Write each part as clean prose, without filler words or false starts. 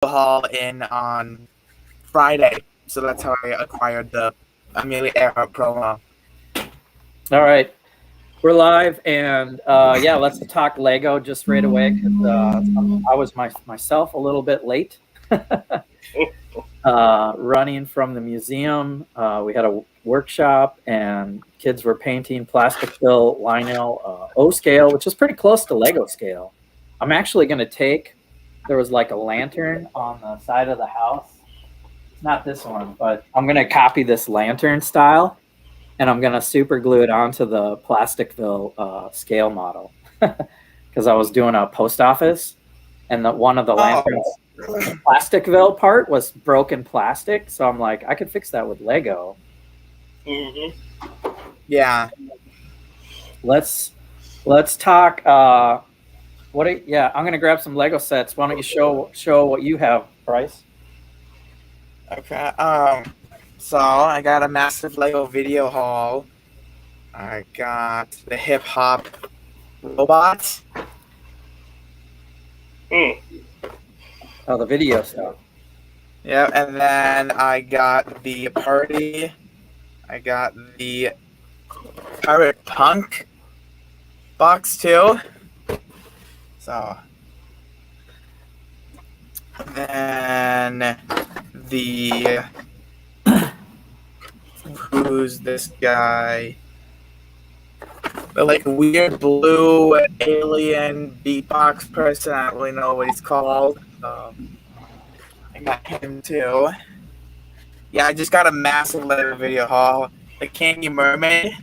haul in on Friday, so that's how I acquired the Amelia Earhart promo. All right, we're live, and yeah, let's talk Lego just right away because I was myself a little bit late. Running from the museum, we had a workshop, and kids were painting plastic fill Lionel O scale, which is pretty close to Lego scale. I'm actually going to take. There was like a lantern on the side of the house. It's not this one, but I'm going to copy this lantern style. And I'm going to super glue it onto the plasticville scale model because I was doing a post office, and one of the lanterns, plasticville part was broken plastic. So I'm like, I could fix that with Lego. Mm-hmm. Yeah. Let's talk. I'm going to grab some Lego sets. Why don't you show what you have, Bryce? Okay. So I got a massive Lego video haul. I got the hip hop robot. Oh, the video stuff. Yeah, and then I got the party. I got the pirate punk box too. So then the who's this guy? The like weird blue alien beatbox person. I don't really know what he's called. I got him too. Yeah, I just got a massive Lego video haul. The Candy Mermaid.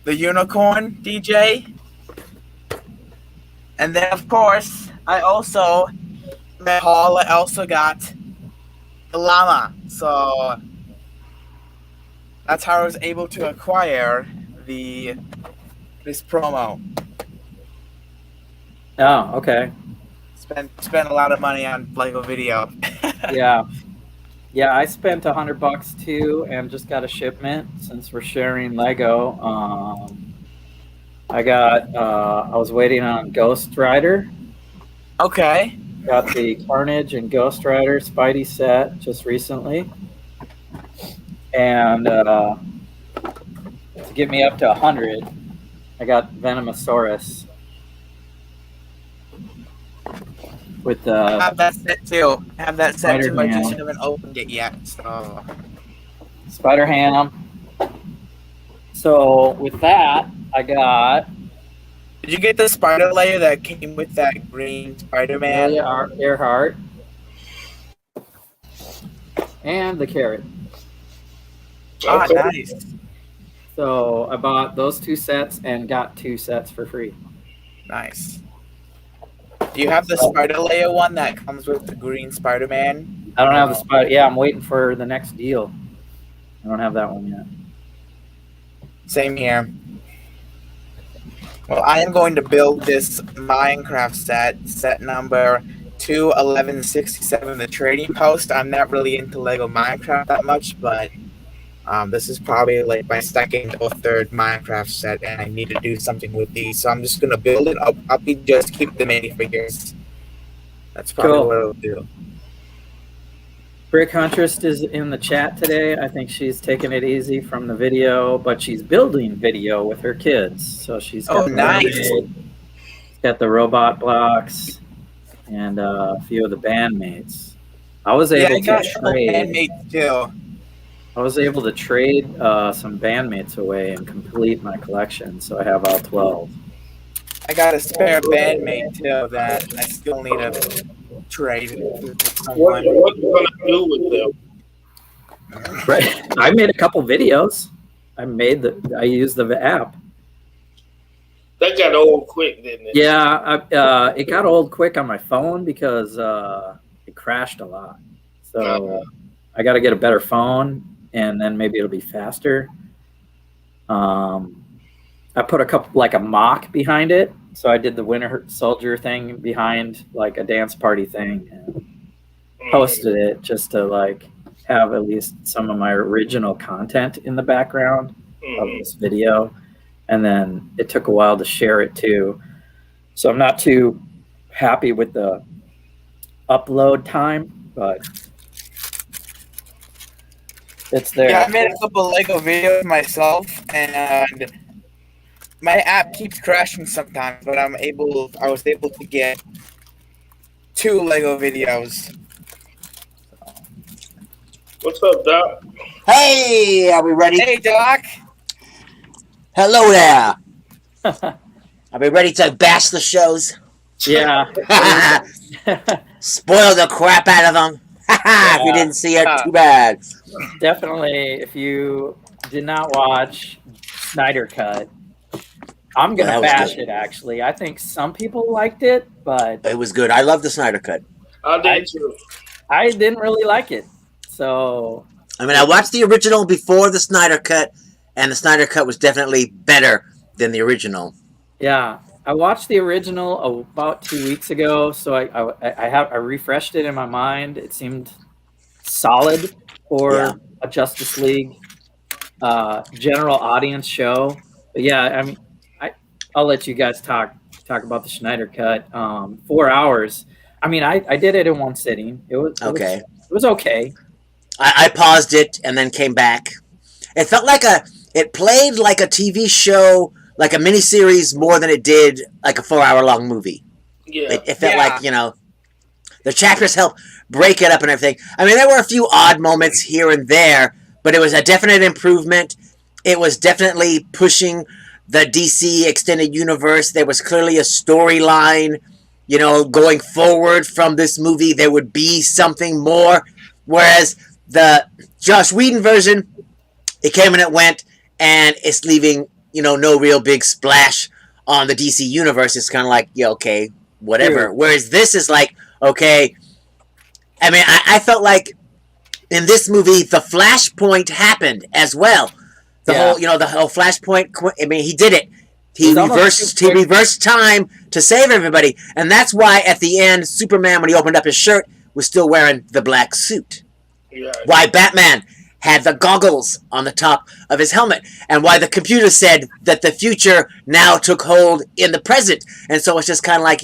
The Unicorn DJ. And then, of course, I also got the llama. So that's how I was able to acquire this promo. Oh, okay. Spent a lot of money on Lego video. Yeah, I spent $100 too, and just got a shipment since we're sharing Lego. I was waiting on Ghost Rider. Okay. Got the Carnage and Ghost Rider Spidey set just recently, and to get me up to 100, I got Venomosaurus with the. I have that set too. I have that set too. I Spider-Man. just haven't opened it yet. So. Spider-Ham. So with that, I got. Did you get the spider layer that came with that green Spider-Man? Amelia Earhart. And the carrot. Ah, Okay. nice. So I bought those 2 sets and got 2 sets for free. Nice. Do you have the spider layer one that comes with the green Spider-Man? I don't have the spider. Yeah, I'm waiting for the next deal. I don't have that one yet. Same here. Well, I am going to build this Minecraft set number 21167, the trading post. I'm not really into Lego Minecraft that much, but this is probably like my second or third Minecraft set, and I need to do something with these. So I'm just going to build it. I'll just keep the minifigures. That's probably Cool. what I'll do. Brick Huntress is in the chat today. I think she's taking it easy from the video, but she's building video with her kids. So she's got nice. got the robot blocks and a few of the bandmates. I was able to trade. Bandmates too. I was able to trade some bandmates away and complete my collection, so I have all 12. I got a spare bandmate too that I still need to trade with someone. What you gonna do with them? Right. I made a couple videos. I used the app. That got old quick, didn't it? Yeah, it got old quick on my phone because it crashed a lot. So I got to get a better phone, and then maybe it'll be faster. I put a mock behind it. So I did the Winter Soldier thing behind like a dance party thing and posted it just to like have at least some of my original content in the background of this video. and then it took a while to share it too. So I'm not too happy with the upload time, but it's there. Yeah, I made a couple Lego videos myself, and my app keeps crashing sometimes, but I was able to get 2 Lego videos. What's up, Doc? Hey, are we ready? Hey, Doc. Hello there. Are we ready to bash the shows? Yeah. Spoil the crap out of them. If you didn't see it, too bad. Definitely, if you did not watch Snyder Cut, I'm going to bash it, actually. I think some people liked it, but... It was good. I love the Snyder Cut. I did too. I didn't really like it. So... I mean, I watched the original before the Snyder Cut, and the Snyder Cut was definitely better than the original. Yeah. I watched the original about 2 weeks ago, so I refreshed it in my mind. It seemed solid for a Justice League general audience show. But yeah, I mean, I'll let you guys talk about the Snyder Cut. 4 hours. I mean, I did it in one sitting. It was okay. It was okay. I paused it and then came back. It felt like it played like a TV show, like a miniseries, more than it did like a 4-hour long movie. Yeah. It felt like, the chapters help break it up and everything. I mean, there were a few odd moments here and there, but it was a definite improvement. It was definitely pushing the DC extended universe. There was clearly a storyline, going forward from this movie. There would be something more. Whereas the Joss Whedon version, it came and it went, and it's leaving, no real big splash on the DC universe. It's kind of like, okay, whatever. True. Whereas this is like, okay, I mean, I felt like in this movie, the Flashpoint happened as well. The whole Flashpoint, I mean, he did it. He reversed time to save everybody. And that's why at the end, Superman, when he opened up his shirt, was still wearing the black suit. Yeah. Why Batman had the goggles on the top of his helmet, and why the computer said that the future now took hold in the present. And so it's just kind of like,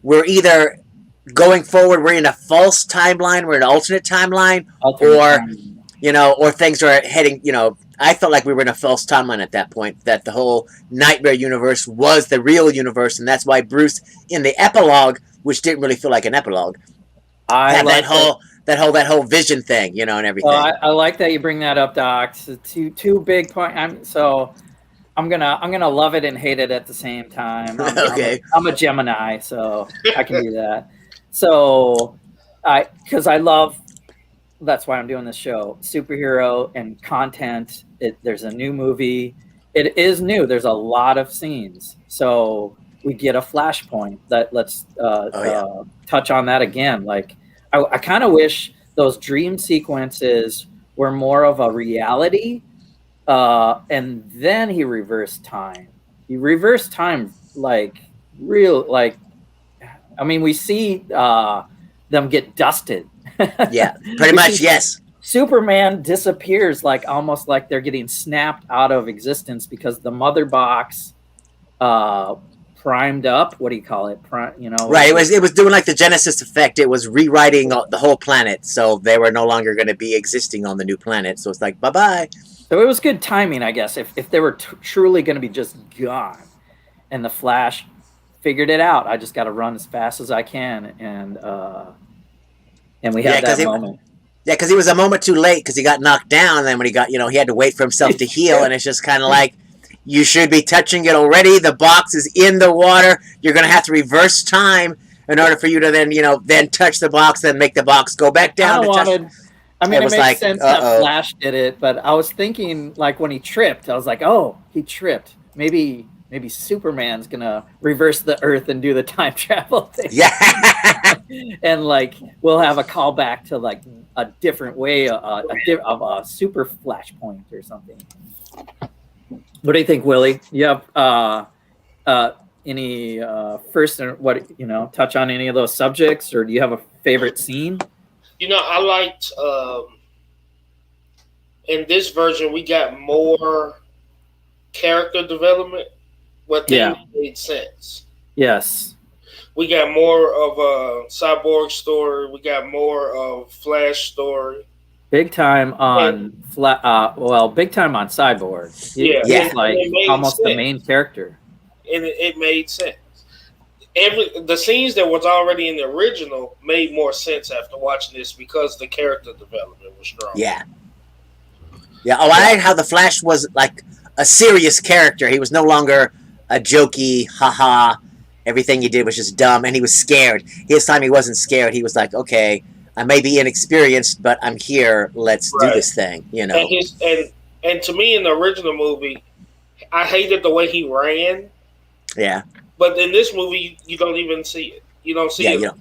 we're either going forward, we're in a false timeline, we're in an alternate timeline, or things are heading, I felt like we were in a false timeline at that point, that the whole Nightmare universe was the real universe, and that's why Bruce, in the epilogue, which didn't really feel like an epilogue, had that whole vision thing, and everything. Well, I like that you bring that up, Doc. So two big points. I'm gonna love it and hate it at the same time. I'm a Gemini, so I can do that. So, because I love. That's why I'm doing this show. Superhero and content. There's a new movie. It is new. There's a lot of scenes. So we get a flashpoint. Let's touch on that again. Like, I kind of wish those dream sequences were more of a reality, and then he reversed time. He reversed time like real. Like, I mean, we see them get dusted. Yeah, pretty much. Yes. Superman disappears almost like they're getting snapped out of existence because the mother box primed up. What do you call it? Right. It was doing like the Genesis effect. It was rewriting the whole planet, so they were no longer going to be existing on the new planet. So it's like, bye-bye. So it was good timing, I guess, if they were truly going to be just gone. And the Flash figured it out. I just got to run as fast as I can. And we had that moment. Because he was a moment too late because he got knocked down. And then when he got, he had to wait for himself to heal. And it's just kind of like, you should be touching it already. The box is in the water. You're going to have to reverse time in order for you to then touch the box, then make the box go back down. It makes sense that Flash did it. But I was thinking, when he tripped, I was like, oh, he tripped. Maybe Superman's gonna reverse the Earth and do the time travel thing. Yeah, and we'll have a callback to a different way of a super flashpoint or something. What do you think, Willie? You have any first? Touch on any of those subjects, or do you have a favorite scene? I liked in this version we got more character development, but things made sense. Yes. We got more of a Cyborg story. We got more of Flash story. Big time on big time on Cyborg. Yeah, He's like it made almost the sense. main character. And it made sense. The scenes that was already in the original made more sense after watching this because the character development was strong. Yeah. Yeah. Oh, I like how the Flash was like a serious character. He was no longer a jokey, haha. Everything he did was just dumb, and he was scared. This time he wasn't scared. He was like, okay, I may be inexperienced, but I'm here. Let's do this thing, you know. And to me, in the original movie, I hated the way he ran. Yeah. But in this movie, you don't even see it. You don't see it.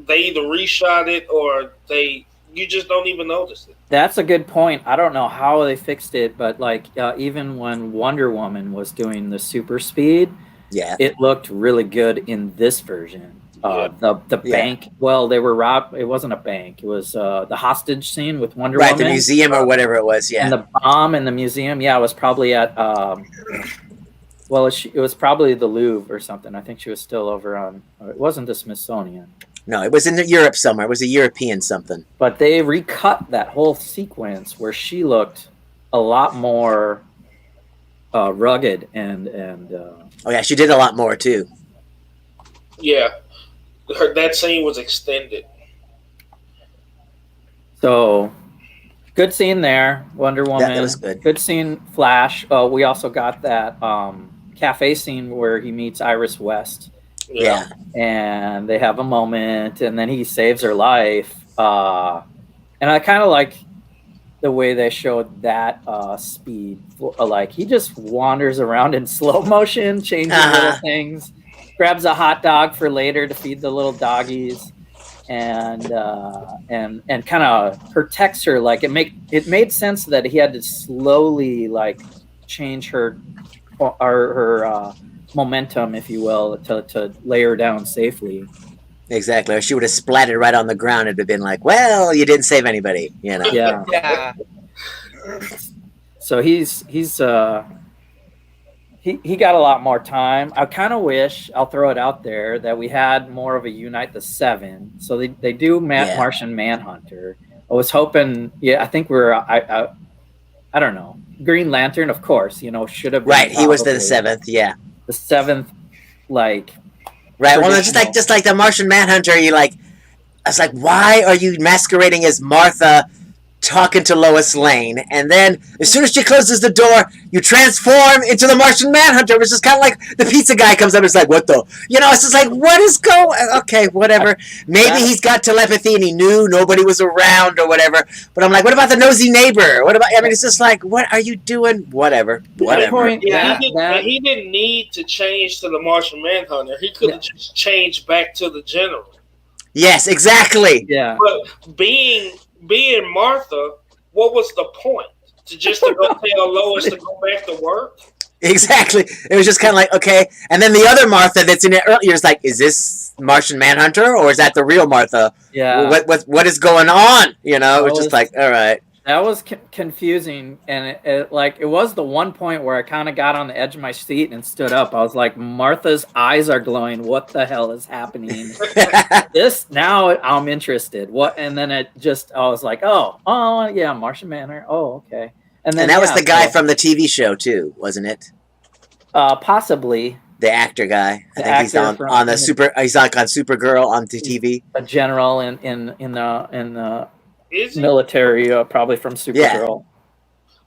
They either reshot it or you just don't even notice it. That's a good point. I don't know how they fixed it, but like even when Wonder Woman was doing the super speed, it looked really good in this version. The bank. Well, they were robbed. It wasn't a bank. It was the hostage scene with Wonder Woman. Right, the museum or whatever it was. Yeah, and the bomb in the museum. Yeah, it was probably at. Well, it was probably the Louvre or something. I think she was still over on. It wasn't the Smithsonian. No, it was in Europe somewhere. It was a European something. But they recut that whole sequence where she looked a lot more rugged and. Oh yeah, she did a lot more too. Yeah, that scene was extended. So, good scene there, Wonder Woman. That was good. Good scene, Flash. Oh, we also got that cafe scene where he meets Iris West. Yeah. And they have a moment, and then he saves her life. And I kind of like the way they showed that speed. Like, he just wanders around in slow motion, changing little things, grabs a hot dog for later to feed the little doggies, and kind of protects her. Like, it made sense that he had to slowly like change her momentum, if you will, to lay her down safely. Exactly. Or she would have splattered right on the ground. It'd have been like, well, you didn't save anybody, you know. Yeah. So he got a lot more time. I kind of wish, I'll throw it out there, that we had more of a Unite the Seven. So they do Martian Manhunter. I was hoping, I think I don't know. Green Lantern, of course, should have been. Right, he was the seventh, The seventh, like. Right, well, just like the Martian Manhunter, I was like, why are you masquerading as Martha talking to Lois Lane? And then, as soon as she closes the door, you transform into the Martian Manhunter, which is kind of like the pizza guy comes up and is like, what the? It's just like, what is going? Okay, whatever. Maybe he's got telepathy and he knew nobody was around or whatever. But I'm like, what about the nosy neighbor? It's just like, what are you doing? Whatever. He didn't need to change to the Martian Manhunter. He could have just changed back to the General. Yes, exactly. Yeah. But being Martha, what was the point? To go tell Lois to go back to work? Exactly. It was just kind of like, okay. And then the other Martha that's in it earlier is like, is this Martian Manhunter or is that the real Martha? Yeah. What is going on? It was just like, all right. That was confusing, and it was the one point where I kind of got on the edge of my seat and stood up. I was like, Martha's eyes are glowing. What the hell is happening? Now I'm interested. What? And then I was like, oh yeah, Martian Manhunter. Oh, okay. And then that was the guy from the TV show too, wasn't it? Possibly. The actor guy. I think he's on the he's on Supergirl on the TV. A general in the military, probably from Supergirl.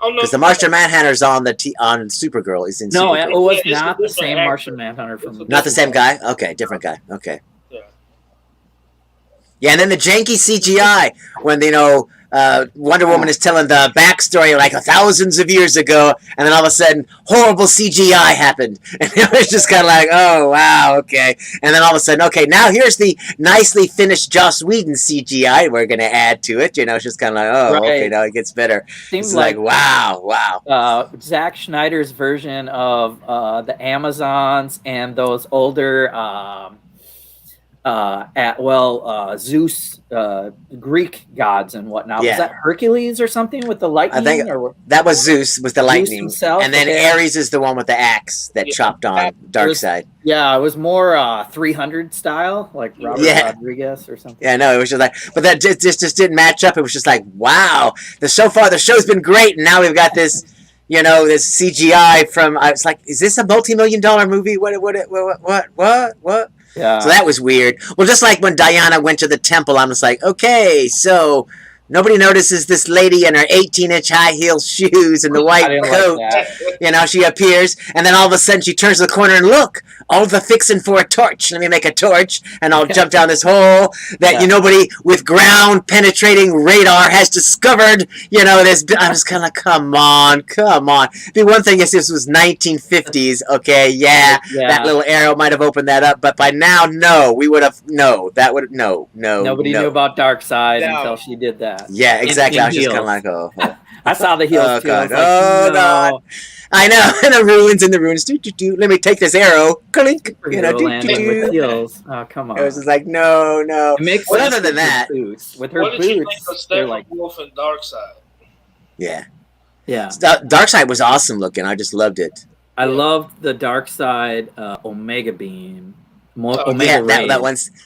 Oh no, because the Martian Manhunter's on on Supergirl. He's in. No, Supergirl. it was not the same Martian Manhunter from. Not the same guy. Okay, different guy. Okay. Yeah, and then the janky CGI when Wonder Woman is telling the backstory like thousands of years ago, and then all of a sudden horrible CGI happened, and it was just kind of like, oh wow, okay, and then all of a sudden, okay, now here's the nicely finished Joss Whedon CGI we're gonna add to it. It's just kind of like, oh, okay, now it gets better. Seems it's like wow. Zack Snyder's version of the Amazons and those older Zeus, Greek gods and whatnot. Yeah. Was that Hercules or something with the lightning? I think or that was Zeus with the lightning, himself? and then Okay. Ares is the one with the axe that chopped on Darkseid. Yeah, it was more 300 style, like Robert Rodriguez or something. Yeah, no, it was just like, but that just didn't match up. It was just like, wow, so far the show's been great, and now we've got this, this CGI from. I was like, is this a multi-million-dollar movie? What? Yeah. So that was weird. Well, just like when Diana went to the temple, I'm just like, okay, so nobody notices this lady in her 18-inch high heel shoes and the white coat. Like she appears, and then all of a sudden she turns the corner and look, all the fixing for a torch. Let me make a torch, and I'll jump down this hole that nobody with ground penetrating radar has discovered. This. I'm just kind of come on. The one thing is, this was 1950s. Okay, that little arrow might have opened that up, but by now, no, we would have no. Nobody knew about Darkseid until she did that. Yeah, exactly. I was just kind of like, oh. I saw the heels too. God. God. I know. And the ruins. Let me take this arrow. Clink. With heels. Oh, come on. It was just like, no. It makes sense other than that. With her what boots. Did you think of Steppenwolf and Darkseid? Yeah. Yeah. Darkseid was awesome looking. I just loved it. I loved the Darkseid Omega Beam. Omega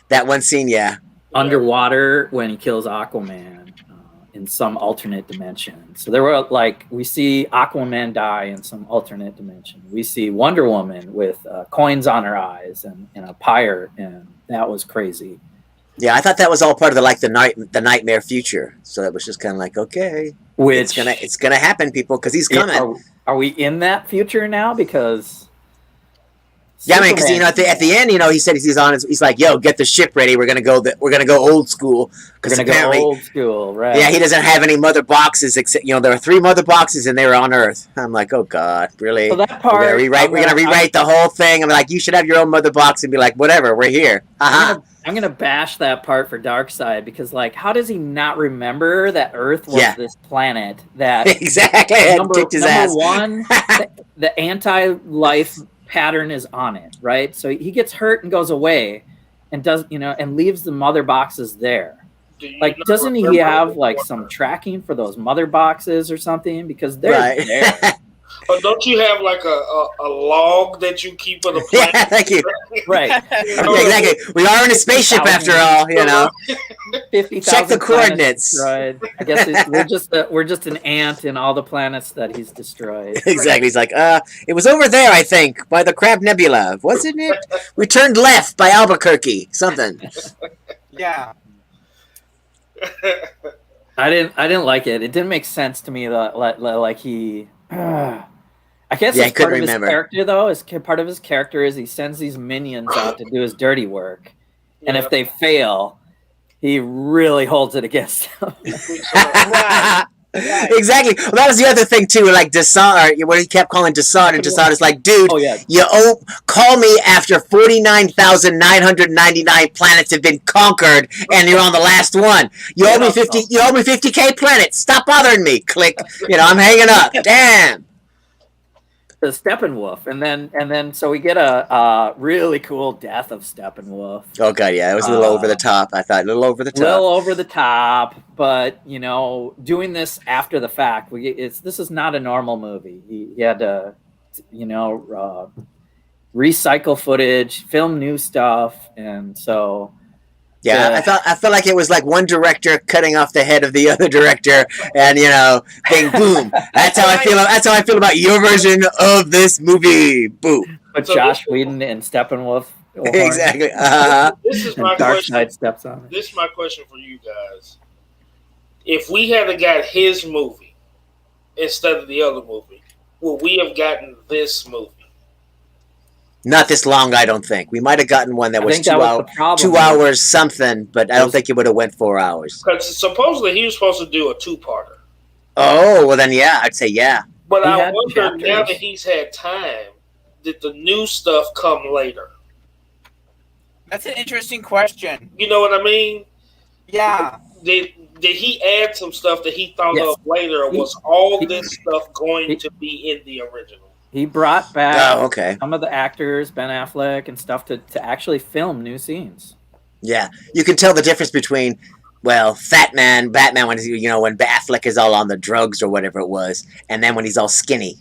that one scene, yeah. Underwater when he kills Aquaman in some alternate dimension. So there were we see Aquaman die in some alternate dimension. We see Wonder Woman with coins on her eyes and a pyre, and that was crazy. Yeah, I thought that was all part of the nightmare future. So that was just kind of like, okay, it's gonna happen, people, because he's coming. Are we in that future now? Because yeah, I mean, because at the end, he said he's like, yo, get the ship ready. We're gonna go old school. We're gonna go old school, right? Yeah, he doesn't have any mother boxes except there were 3 mother boxes and they were on Earth. I'm like, oh God, really? So that part, we're gonna rewrite the whole thing. I'm like, you should have your own mother box and be like, whatever, we're here. I'm gonna bash that part for Darkseid because, how does he not remember that Earth was this planet that exactly number one, the anti-life pattern is on it, right? So he gets hurt and goes away, and and leaves the mother boxes there. Doesn't he have some tracking for those mother boxes or something? Because they're there. But don't you have a log that you keep of the planet? Yeah, thank you. Right. Exactly. We are in a spaceship after all, 50,000 check the coordinates. Right. I guess we're just an ant in all the planets that he's destroyed. Exactly. He's like, it was over there, I think, by the Crab Nebula, wasn't it? We turned left by Albuquerque, something. Yeah. I didn't like it. It didn't make sense to me that he. I guess I couldn't remember. His character, though, part of his character is he sends these minions out to do his dirty work, and if they fail, he really holds it against them. Exactly. Well, that was the other thing too. Desaad, where he kept calling Desaad, and Desaad is like, "Dude, call me after 49,999 planets have been conquered, and you're on the last one. You owe me 50. You owe me 50K planets. Stop bothering me." Click. I'm hanging up. Damn. The Steppenwolf, and then so we get a really cool death of Steppenwolf. Oh god, yeah, it was a little over the top. I thought a little over the top. But doing this after the fact, this is not a normal movie. He had to, recycle footage, film new stuff, and so. Yeah, I felt like it was like one director cutting off the head of the other director, and bing, boom. That's how I feel. That's how I feel about your version of this movie. Boom. But Josh Whedon and Steppenwolf. Exactly. This is my question. Steps on it. This is my question for you guys. If we had got his movie instead of the other movie, would we have gotten this movie? Not this long, I don't think. We might have gotten one that was 2 hours something, but I don't think it would have went 4 hours. Because supposedly he was supposed to do a 2-parter. Oh, well then, yeah, I'd say yeah. But I wonder, now that he's had time, did the new stuff come later? That's an interesting question. You know what I mean? Yeah. Did he add some stuff that he thought of later, or was all this stuff going to be in the original? He brought back some of the actors, Ben Affleck and stuff, to actually film new scenes. Yeah, you can tell the difference between, well, Fat Man, Batman when when Affleck is all on the drugs or whatever it was, and then when he's all skinny.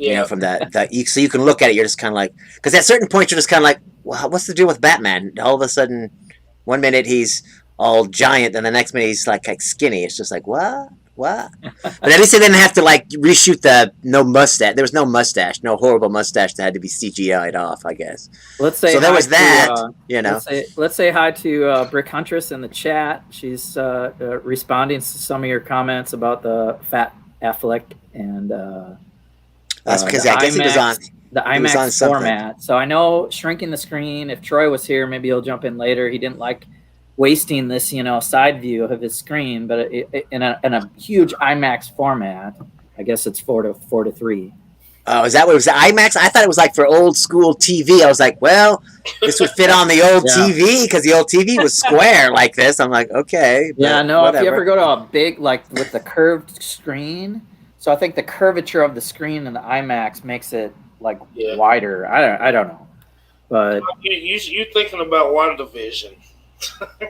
Yeah. From so you can look at it, you're just kind of like, because at certain points you're just kind of like, well, what's the deal with Batman? All of a sudden, one minute he's all giant, and the next minute he's like skinny. It's just like, what? But at least they didn't have to like reshoot the no mustache. There was no mustache, no horrible mustache that had to be CGI'd off, I guess. Let's say so. There hi was to, that, Let's say hi to Brick Huntress in the chat. She's responding to some of your comments about the fat Affleck and. That's because I guess he was on the IMAX format. So I know shrinking the screen. If Troy was here, maybe he'll jump in later. He didn't like wasting this, side view of his screen, but in a huge IMAX format, I guess it's 4:3. Oh, is that what it was? IMAX? I thought it was like for old school TV. I was like, well, this would fit on the old TV because the old TV was square like this. I'm like, okay. Yeah, no. Whatever. If you ever go to a big with the curved screen. So I think the curvature of the screen in the IMAX makes it wider. I don't know, but you thinking about WandaVision?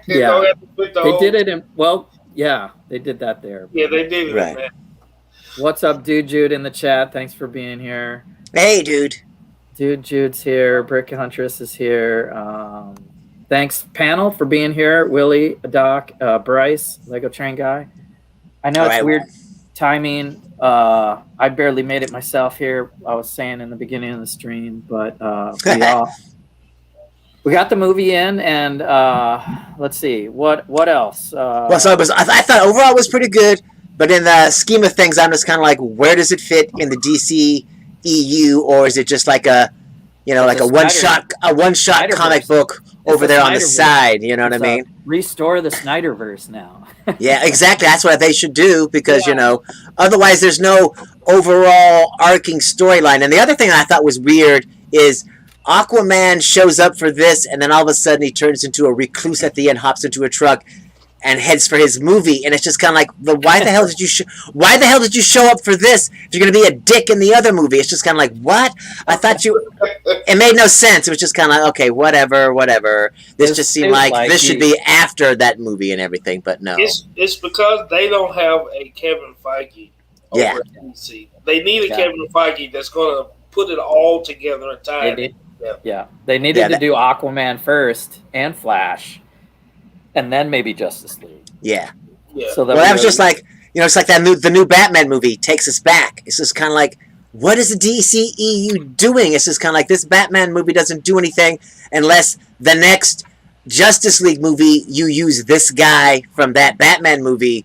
Yeah, they did it in they did that there. Yeah, they did it. Right. What's up, Jude in the chat? Thanks for being here. Hey, dude. Jude's here. Brick Huntress is here. Thanks, panel, for being here. Willie, Doc, Bryce, Lego Train Guy. I know it's weird timing. I barely made it myself here. I was saying in the beginning of the stream, but we got the movie in, and let's see what else. Well, so I thought overall it was pretty good, but in the scheme of things, I'm just kind of like, where does it fit in the DC EU, or is it just like a one shot comic book over there on the side? You know what I mean? Restore the Snyderverse now. Yeah, exactly. That's what they should do because, otherwise there's no overall arcing storyline. And the other thing I thought was weird is Aquaman shows up for this and then all of a sudden he turns into a recluse at the end, hops into a truck and heads for his movie. And it's just kind of like, why the hell did you show up for this if you're going to be a dick in the other movie? It's just kind of like, what? I thought it made no sense. It was just kind of like, okay, whatever. This just seemed like this should be after that movie and everything, but no. It's because they don't have a Kevin Feige over at DC. They need a Kevin Feige that's going to put it all together and tie it. Yeah, they needed to do Aquaman first and Flash. And then maybe Justice League. Yeah. So that was just like, it's like the new Batman movie takes us back. It's just kind of like, what is the DCEU doing? It's just kind of like this Batman movie doesn't do anything unless the next Justice League movie you use this guy from that Batman movie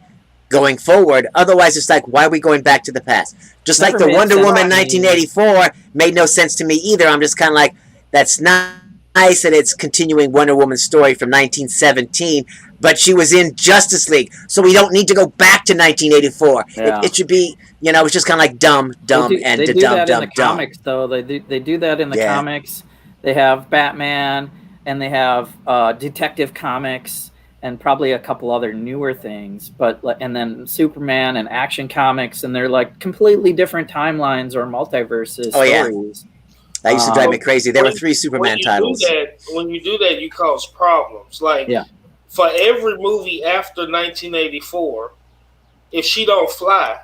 going forward. Otherwise, it's like, why are we going back to the past? Just like the Wonder Woman 1984 made no sense to me either. I'm just kind of like, that's not nice that it's continuing Wonder Woman's story from 1917, but she was in Justice League, so we don't need to go back to 1984. Yeah. It should be, it's just kind of like dumb, and they do dumb, that dumb, in the comics, though. They do that in the comics. They have Batman, and they have Detective Comics, and probably a couple other newer things, and then Superman and Action Comics, and they're like completely different timelines or multiverses stories. Yeah. That used to drive me crazy. There were 3 Superman titles. When you do that, you cause problems. Like, for every movie after 1984, if she don't fly,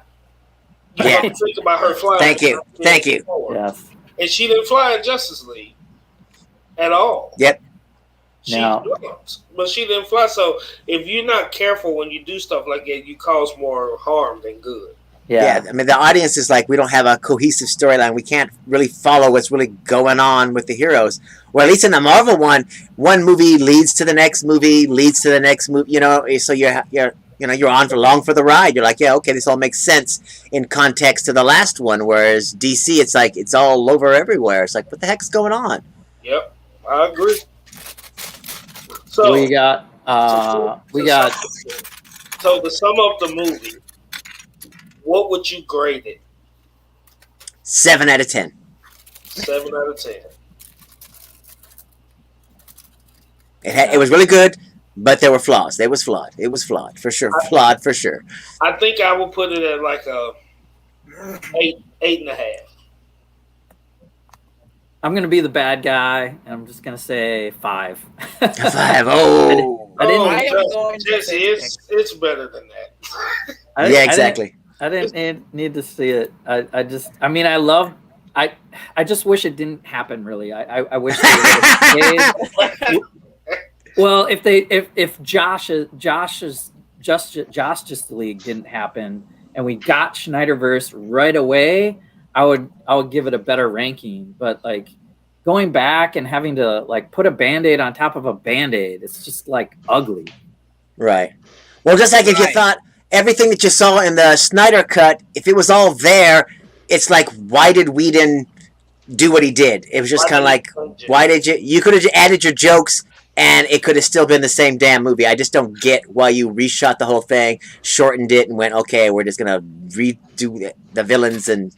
you have to think about her flying. Thank you. Yes. And she didn't fly in Justice League at all. Yep. She jumped, but she didn't fly. So if you're not careful when you do stuff like that, you cause more harm than good. Yeah, I mean, the audience is like, we don't have a cohesive storyline. We can't really follow what's really going on with the heroes. Or at least in the Marvel one movie leads to the next movie, so you're on for long for the ride. You're like, yeah, okay, this all makes sense in context to the last one. Whereas DC, it's like, it's all over everywhere. It's like, what the heck's going on? Yep, I agree. So So to sum up the movie, what would you grade it? 7 out of 10. 7 out of 10. It was really good, but there were flaws. It was flawed for sure. Flawed for sure. I think I will put it at like a 8.5. I'm gonna be the bad guy, and I'm just gonna say 5. 5. Oh. I didn't. I am going to Jesse, say it's better than that. Yeah, exactly. I didn't need to see it. I mean, I just wish it didn't happen. Really, I wish they would have stayed. Well, if Josh's Justice League didn't happen, and we got Schneiderverse right away, I would give it a better ranking. But like going back and having to like put a Band-Aid on top of a Band-Aid, it's just like ugly. Right. Well, just like if you thought everything that you saw in the Snyder cut, if it was all there, it's like, why did Whedon do what he did? It was just kind of like, why did you could have added your jokes and it could have still been the same damn movie. I just don't get why you reshot the whole thing, shortened it, and went, okay, we're just going to redo the villains and,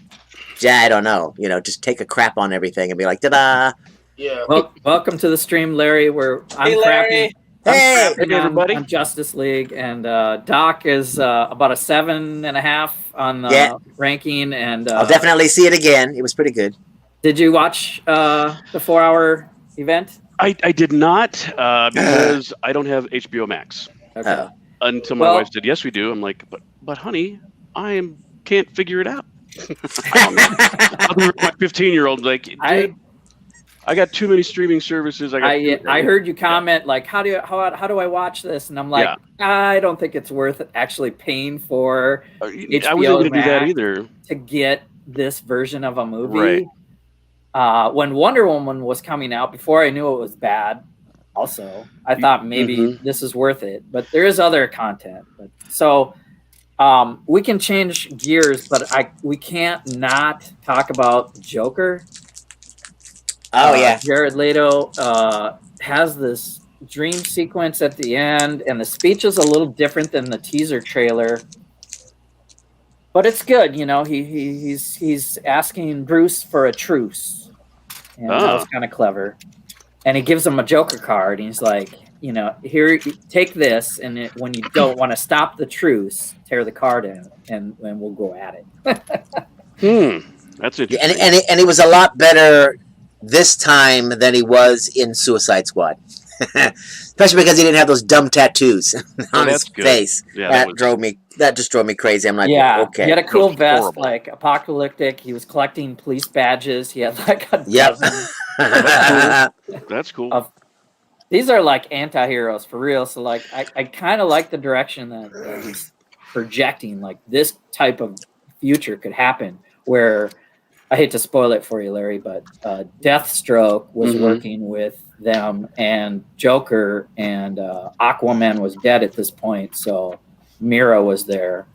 I don't know, just take a crap on everything and be like, ta-da! Yeah. Well, welcome to the stream, Larry, where I'm crapping. Hey, everybody! On Justice League, and Doc is about a 7.5 on the ranking, and I'll definitely see it again. It was pretty good. Did you watch the 4-hour event? I did not because I don't have HBO Max. Okay. Until my wife said, "Yes, we do." I'm like, "But honey, can't figure it out." I'll be my 15-year-old like, dude, I got too many streaming services. I heard you comment like, how do I watch this? And I'm like, I don't think it's worth actually paying for HBO I wasn't going to do that either to get this version of a movie. Right. When Wonder Woman was coming out, before I knew it was bad, also I thought maybe this is worth it. But there is other content. So we can change gears, but we can't not talk about Joker. Oh, yeah. Jared Leto has this dream sequence at the end, and the speech is a little different than the teaser trailer. But it's good, he's asking Bruce for a truce. And that was kind of clever. And he gives him a Joker card, and he's like, here, take this, and when you don't want to stop the truce, tear the card in, and we'll go at it. That's interesting. And it was a lot better this time than he was in Suicide Squad. Especially because he didn't have those dumb tattoos on his face. Yeah, that just drove me crazy. I'm like, okay. He had a cool vest, horrible. Like apocalyptic. He was collecting police badges. He had like a dozen. That's cool. These are like anti-heroes for real. So like I kind of like the direction that he's projecting. Like this type of future could happen where, I hate to spoil it for you, Larry, but Deathstroke was working with them, and Joker and Aquaman was dead at this point, so Mira was there,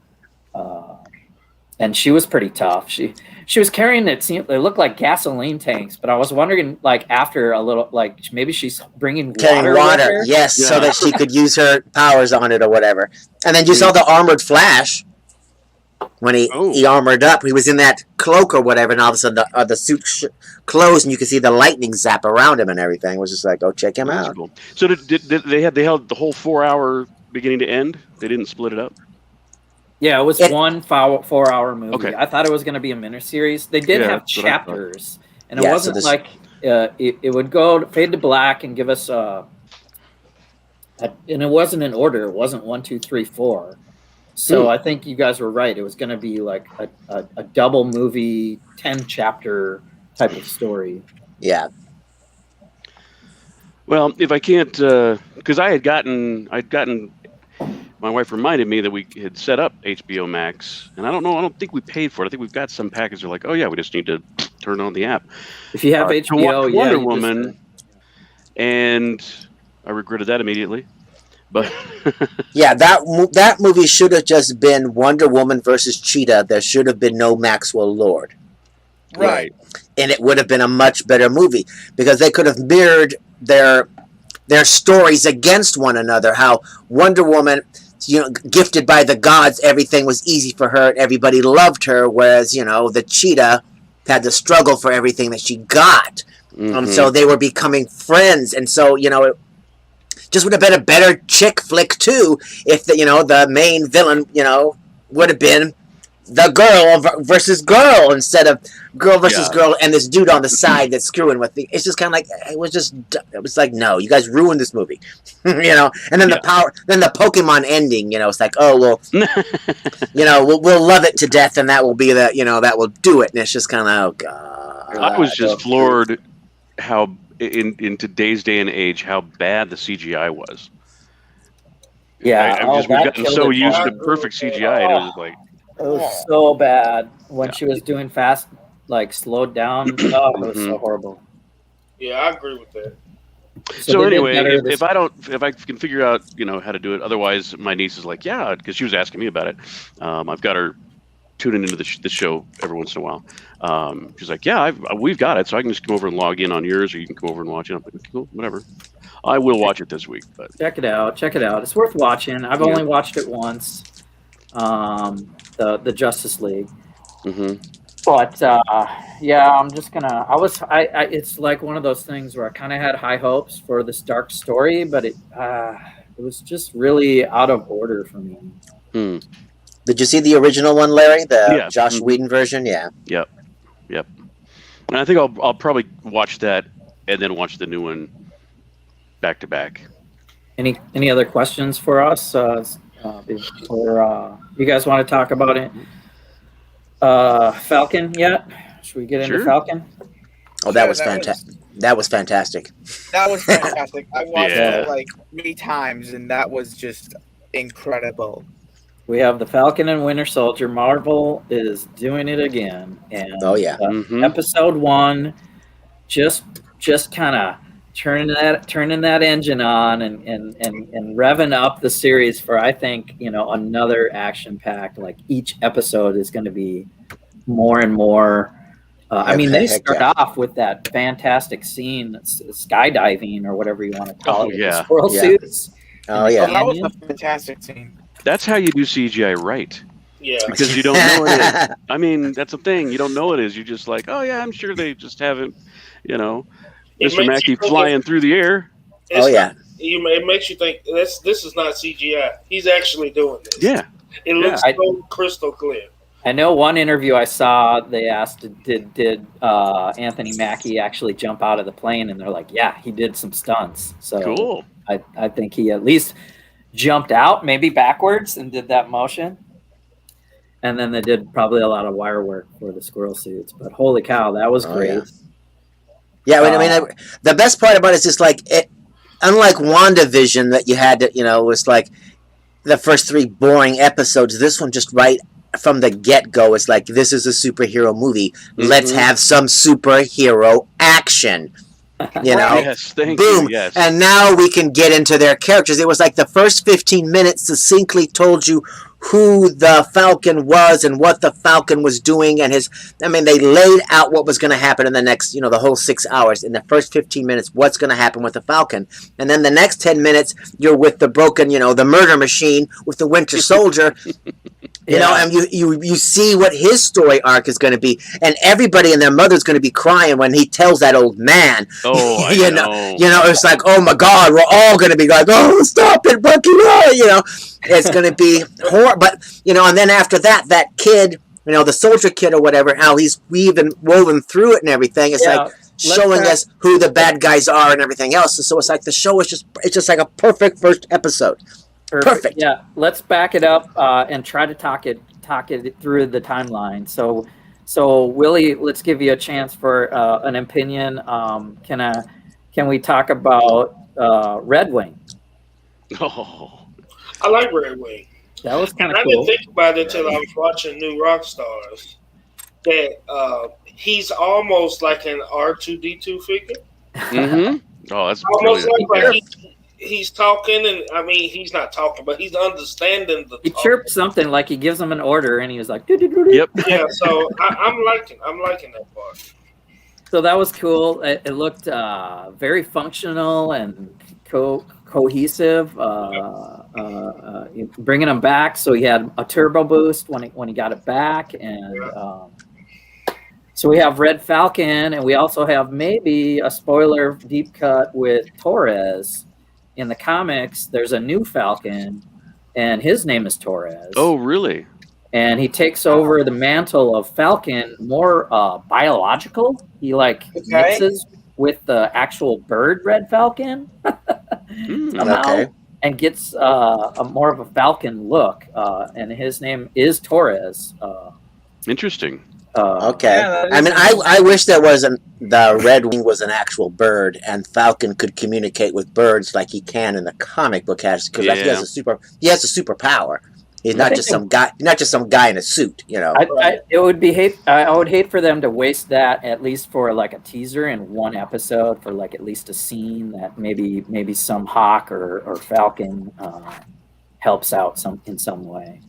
and she was pretty tough. She was carrying it looked like gasoline tanks, but I was wondering, like after a little, like maybe she's bringing water. Yes, so that she could use her powers on it or whatever. And then you saw the armored Flash. When he armored up, he was in that cloak or whatever, and all of a sudden the suit closed, and you could see the lightning zap around him and everything. It was just like, go check him out. Cool. So did they held the whole 4-hour beginning to end? They didn't split it up? Yeah, it was one 4-hour movie. Okay. I thought it was going to be a miniseries. They did have chapters, and it wasn't like it would fade to black and give us and it wasn't in order. It wasn't 1, 2, 3, 4. So I think you guys were right. It was going to be like a double movie, 10-chapter type of story. Yeah. Well, if I can't, because I'd gotten, my wife reminded me that we had set up HBO Max, and I don't think we paid for it. I think we've got some package. They're like, oh yeah, we just need to turn on the app. If you have HBO, Wonder Woman, and I regretted that immediately. But yeah, that movie should have just been Wonder Woman versus Cheetah. There should have been no Maxwell Lord. Right. And it would have been a much better movie because they could have mirrored their stories against one another. How Wonder Woman, gifted by the gods, everything was easy for her and everybody loved her, whereas, the Cheetah had to struggle for everything that she got. So they were becoming friends. And so, it just would have been a better chick flick too if the main villain would have been the girl versus girl instead of girl versus girl and this dude on the side that's screwing with the. It's just kind of like it was like, no, you guys ruined this movie, you know. And then the Pokemon ending, you know, it's like, oh well, you know, we'll love it to death, and that will be that, you know, that will do it. And it's just kind of, oh god. I was just floored how in today's day and age how bad the CGI was. Yeah, we've gotten so used to perfect CGI, and it was like. It was so bad when she was doing fast, like slowed down. Oh, it was so horrible. Yeah, I agree with that. So anyway, if I can figure out, you know, how to do it, otherwise my niece is like, yeah, because she was asking me about it. I've got her tuning into the show every once in a while. She's like, yeah, we've got it, so I can just come over and log in on yours, or you can come over and watch it. I'm like, cool, whatever. I will watch it this week, but check it out. It's worth watching. I've only watched it once. The Justice League. But yeah, I'm just gonna. It's like one of those things where I kind of had high hopes for this dark story, but it was just really out of order for me. Did you see the original one, Larry? The Josh Whedon version? Yeah. Yep. And I think I'll probably watch that and then watch the new one back to back. Any other questions for us? Before you guys want to talk about it, Falcon yet? Should we get into Falcon? Oh, that was fantastic. That was fantastic. That was fantastic. I watched it like 3 times, and that was just incredible. We have the Falcon and Winter Soldier. Marvel is doing it again, and episode 1 just kind of turning that engine on and revving up the series for, I think, you know, another action packed. Like each episode is going to be more and more. I mean, they start off with that fantastic scene, skydiving or whatever you want to call it. Yeah, the squirrel suits. Oh yeah, that was a fantastic scene. That's how you do CGI right. Yeah, because you don't know it is. I mean, that's the thing. You don't know it is. You're just like, oh yeah, I'm sure they just haven't, you know. Mr. Mackey flying through the air. It makes you think this is not CGI. He's actually doing this. Yeah, it looks so crystal clear. I know one interview I saw, they asked, did Anthony Mackie actually jump out of the plane? And they're like, yeah, he did some stunts. So cool. I think he at least jumped out, maybe backwards, and did that motion. And then they did probably a lot of wire work for the squirrel suits. But holy cow, that was great. Yeah. Yeah, I mean, the best part about it is just like it. Unlike WandaVision, that you had to, you know, was like the first 3 boring episodes. This one, just right from the get-go, it's like, this is a superhero movie. Let's have some superhero action. You know, yes, thank boom, you, yes. And now we can get into their characters. It was like the first 15 minutes succinctly told you who the Falcon was and what the Falcon was doing, and they laid out what was going to happen in the next, you know, the whole 6 hours. In the first 15 minutes, what's going to happen with the Falcon, and then the next 10 minutes, you're with the broken, you know, the murder machine with the Winter Soldier. You know, and you see what his story arc is going to be, and everybody and their mother's going to be crying when he tells that old man. Oh, I know. You know, it's like, oh my God, we're all going to be like, oh, stop it, Bucky, no! You know, it's going to be horrible. But you know, and then after that kid, you know, the soldier kid or whatever, how he's woven through it and everything. It's like showing us who the bad guys are and everything else. And so it's like the show is just like a perfect first episode. Perfect. Yeah, let's back it up and try to talk it through the timeline. So Willie, let's give you a chance for an opinion. Can we talk about Red Wing? Oh, I like Red Wing. That was kind of cool. I didn't think about it until I was watching New Rockstars. That he's almost like an R2-D2 figure. Oh, that's almost like he's talking, and I mean, he's not talking, but he's understanding the. He chirped something like he gives him an order, and he was like, "Yep." Yeah, so I'm liking that part. So that was cool. It looked very functional and cohesive. Bringing him back, so he had a turbo boost when he got it back, and so we have Red Falcon, and we also have maybe a spoiler deep cut with Torres. In the comics, there's a new Falcon, and his name is Torres. Oh, really? and he takes over the mantle of Falcon, more biological. He mixes with the actual bird Red Falcon somehow, and gets a more of a Falcon look. And his name is Torres. Interesting. Okay. I mean, I wish there wasn't the Red Wing was an actual bird, and Falcon could communicate with birds like he can in the comic book, because he has a superpower. He's not just some guy in a suit, you know. I would hate for them to waste that, at least for like a teaser in one episode, for like at least a scene that maybe some Hawk or Falcon helps out in some way.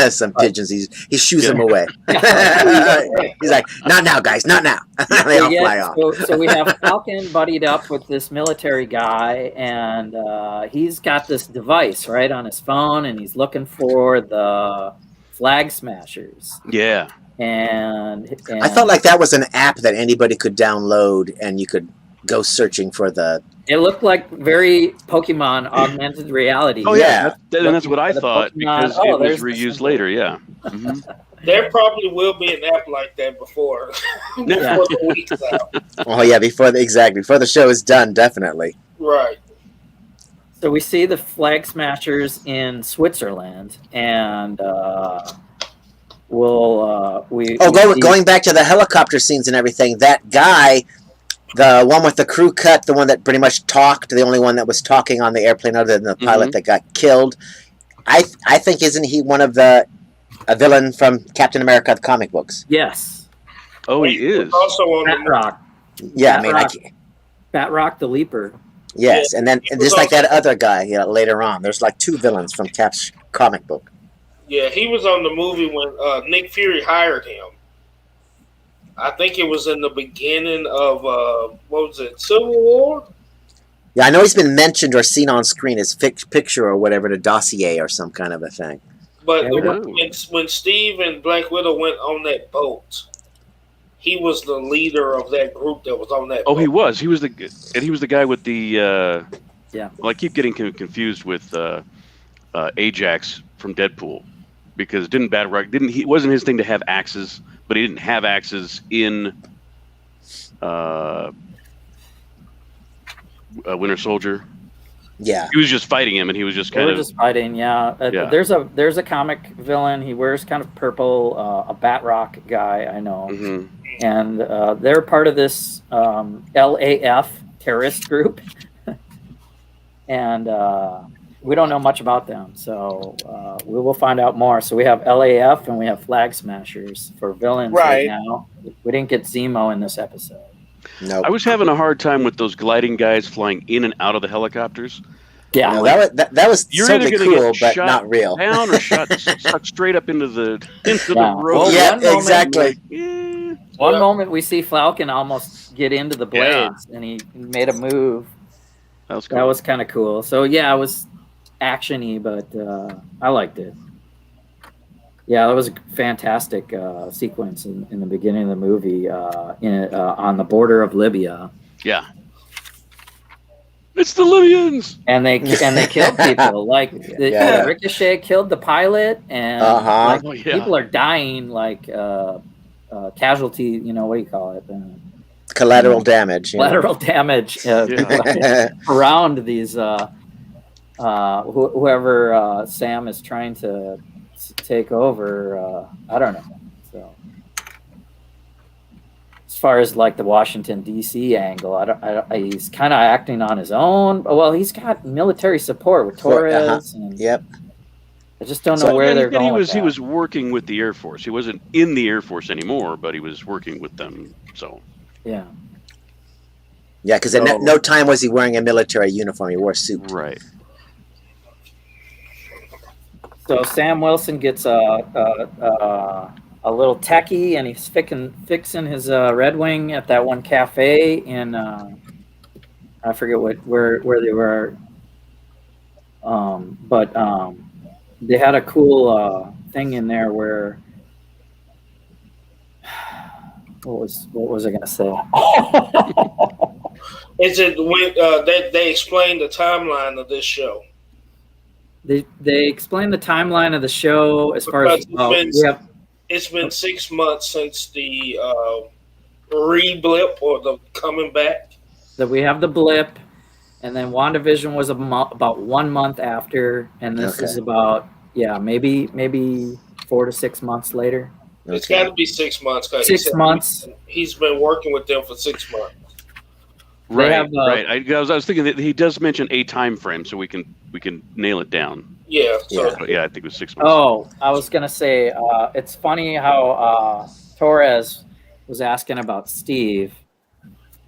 Some pigeons, he shoos them away. He's like, not now, guys, not now. They all fly off. So we have Falcon buddied up with this military guy, and he's got this device right on his phone, and he's looking for the flag smashers. Yeah. And I felt like that was an app that anybody could download, and you could go searching for the. It looked like very Pokemon augmented reality. Oh yeah, that's what I thought, because it was reused later. Yeah. Mm-hmm. There probably will be an app like that before the week's out. Oh yeah, before the show is done, definitely. Right. So we see the flag smashers in Switzerland, and going back to the helicopter scenes and everything. That guy. The one with the crew cut, the one that pretty much talked, the only one that was talking on the airplane other than the pilot that got killed. I think, isn't he one of a villain from Captain America, the comic books? Yes. Oh, he is. Also on Batroc. Yeah, Batroc the Leaper. Yes, and then just like that other guy later on. There's like two villains from Cap's comic book. Yeah, he was on the movie when Nick Fury hired him. I think it was in the beginning of, Civil War? Yeah, I know he's been mentioned or seen on screen as picture or whatever in a dossier or some kind of a thing. But when Steve and Black Widow went on that boat, he was the leader of that group that was on that boat. He was. He was the guy with the... Well, I keep getting confused with Ajax from Deadpool, because it wasn't his thing to have axes, but he didn't have axes in Winter Soldier. Yeah, he was just fighting him, and he was just just fighting. Yeah. There's a comic villain. He wears kind of purple, a Batroc guy. I know, and they're part of this LAF terrorist group, and we don't know much about them, so we will find out more. So we have LAF and we have Flag Smashers for villains right now. We didn't get Zemo in this episode. No, I was having a hard time with those gliding guys flying in and out of the helicopters. Yeah, no, that was certainly cool, but not real. Down or sucked straight up into the road. Well, yeah, exactly. One moment we see Falcon almost get into the blades, and he made a move. That was cool. That was kind of cool. So yeah, it was action-y, but I liked it. Yeah, that was a fantastic sequence in the beginning of the movie on the border of Libya. Yeah, it's the Libyans, and they killed people. Like Ricochet killed the pilot, and people are dying like casualty. You know, what do you call it? Collateral damage. Collateral damage around these. Whoever Sam is trying to take over, I don't know. So, as far as like the Washington D.C. angle, he's kind of acting on his own. Well, he's got military support with Torres. And I just don't know where they're going. He was working with the Air Force. He wasn't in the Air Force anymore, but he was working with them. So yeah, because at no time was he wearing a military uniform. He wore a suit. Right. So Sam Wilson gets a little techie, and he's fixing his Red Wing at that one cafe in I forget where they were, but they had a cool thing in there where what was I gonna say? Is it when they explained the timeline of this show? They explain the timeline of the show as far as it's been 6 months since the re-blip or the coming back. That we have the blip, and then WandaVision was about 1 month after, and this is about maybe 4 to 6 months later. It's got to be 6 months. 6 months. He's been working with them for 6 months. Right, right. I was thinking that he does mention a time frame, so we can nail it down. Yeah. I think it was 6 months. Oh, I was gonna say, it's funny how Torres was asking about Steve.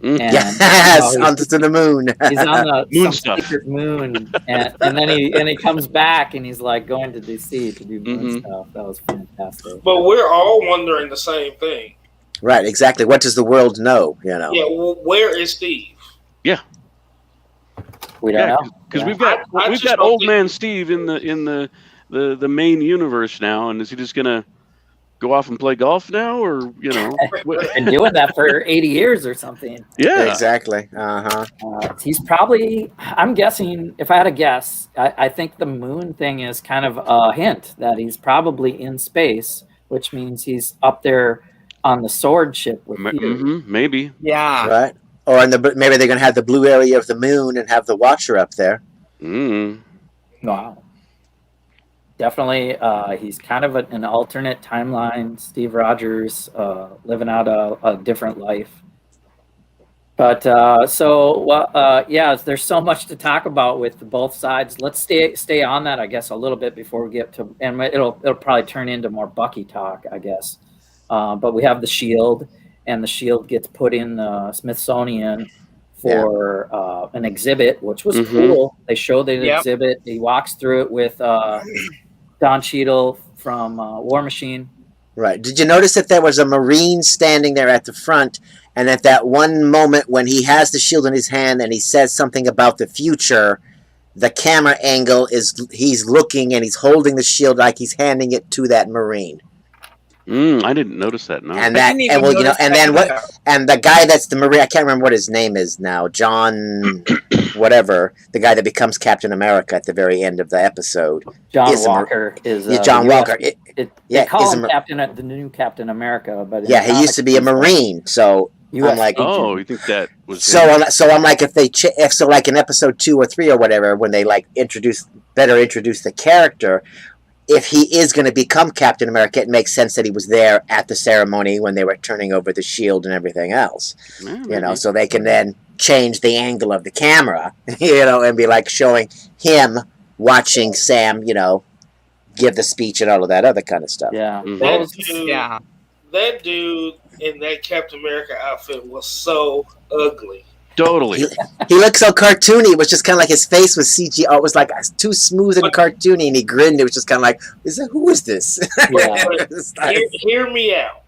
And yes, onto the moon. He's on the moon stuff. Secret moon, and then he comes back and he's like going to DC to do moon stuff. That was fantastic. But we're all wondering the same thing. Right, exactly. What does the world know? You know. Yeah. Well, where is Steve? Yeah. We don't know because we've got old man Steve in the main universe now, and is he just gonna go off and play golf now, or been doing that for 80 years or something? Yeah, exactly. He's probably, I'm guessing, if I had to guess, I think the moon thing is kind of a hint that he's probably in space, which means he's up there on the sword ship with you. Maybe. Yeah. Right. Or maybe they're going to have the blue area of the moon and have the Watcher up there. Wow. Definitely, he's kind of an alternate timeline. Steve Rogers living out a different life. But there's so much to talk about with both sides. Let's stay on that, I guess, a little bit before we get to, and it'll probably turn into more Bucky talk, I guess. But we have the shield, and the shield gets put in the Smithsonian for an exhibit, which was cool. They show the exhibit. He walks through it with Don Cheadle from War Machine. Right. Did you notice that there was a Marine standing there at the front, and at that one moment when he has the shield in his hand and he says something about the future, the camera angle is he's looking and he's holding the shield like he's handing it to that Marine. I didn't notice that. No. And the guy that's the Marine, I can't remember what his name is now, John, whatever, the guy that becomes Captain America at the very end of the episode. John Walker is John Walker. They call him the new Captain America, but he used to be a Marine. So I'm like, you think that was so I'm like, if like in episode 2 or 3 or whatever, when they like introduce the character. If he is going to become Captain America, it makes sense that he was there at the ceremony when they were turning over the shield and everything else. So they can then change the angle of the camera, and be like showing him watching Sam, give the speech and all of that other kind of stuff. Yeah. That dude in that Captain America outfit was so ugly. Totally. He looked so cartoony. It was just kind of like his face was CG. It was like too smooth and cartoony, and he grinned. It was just kind of like, who is this? Hear me out.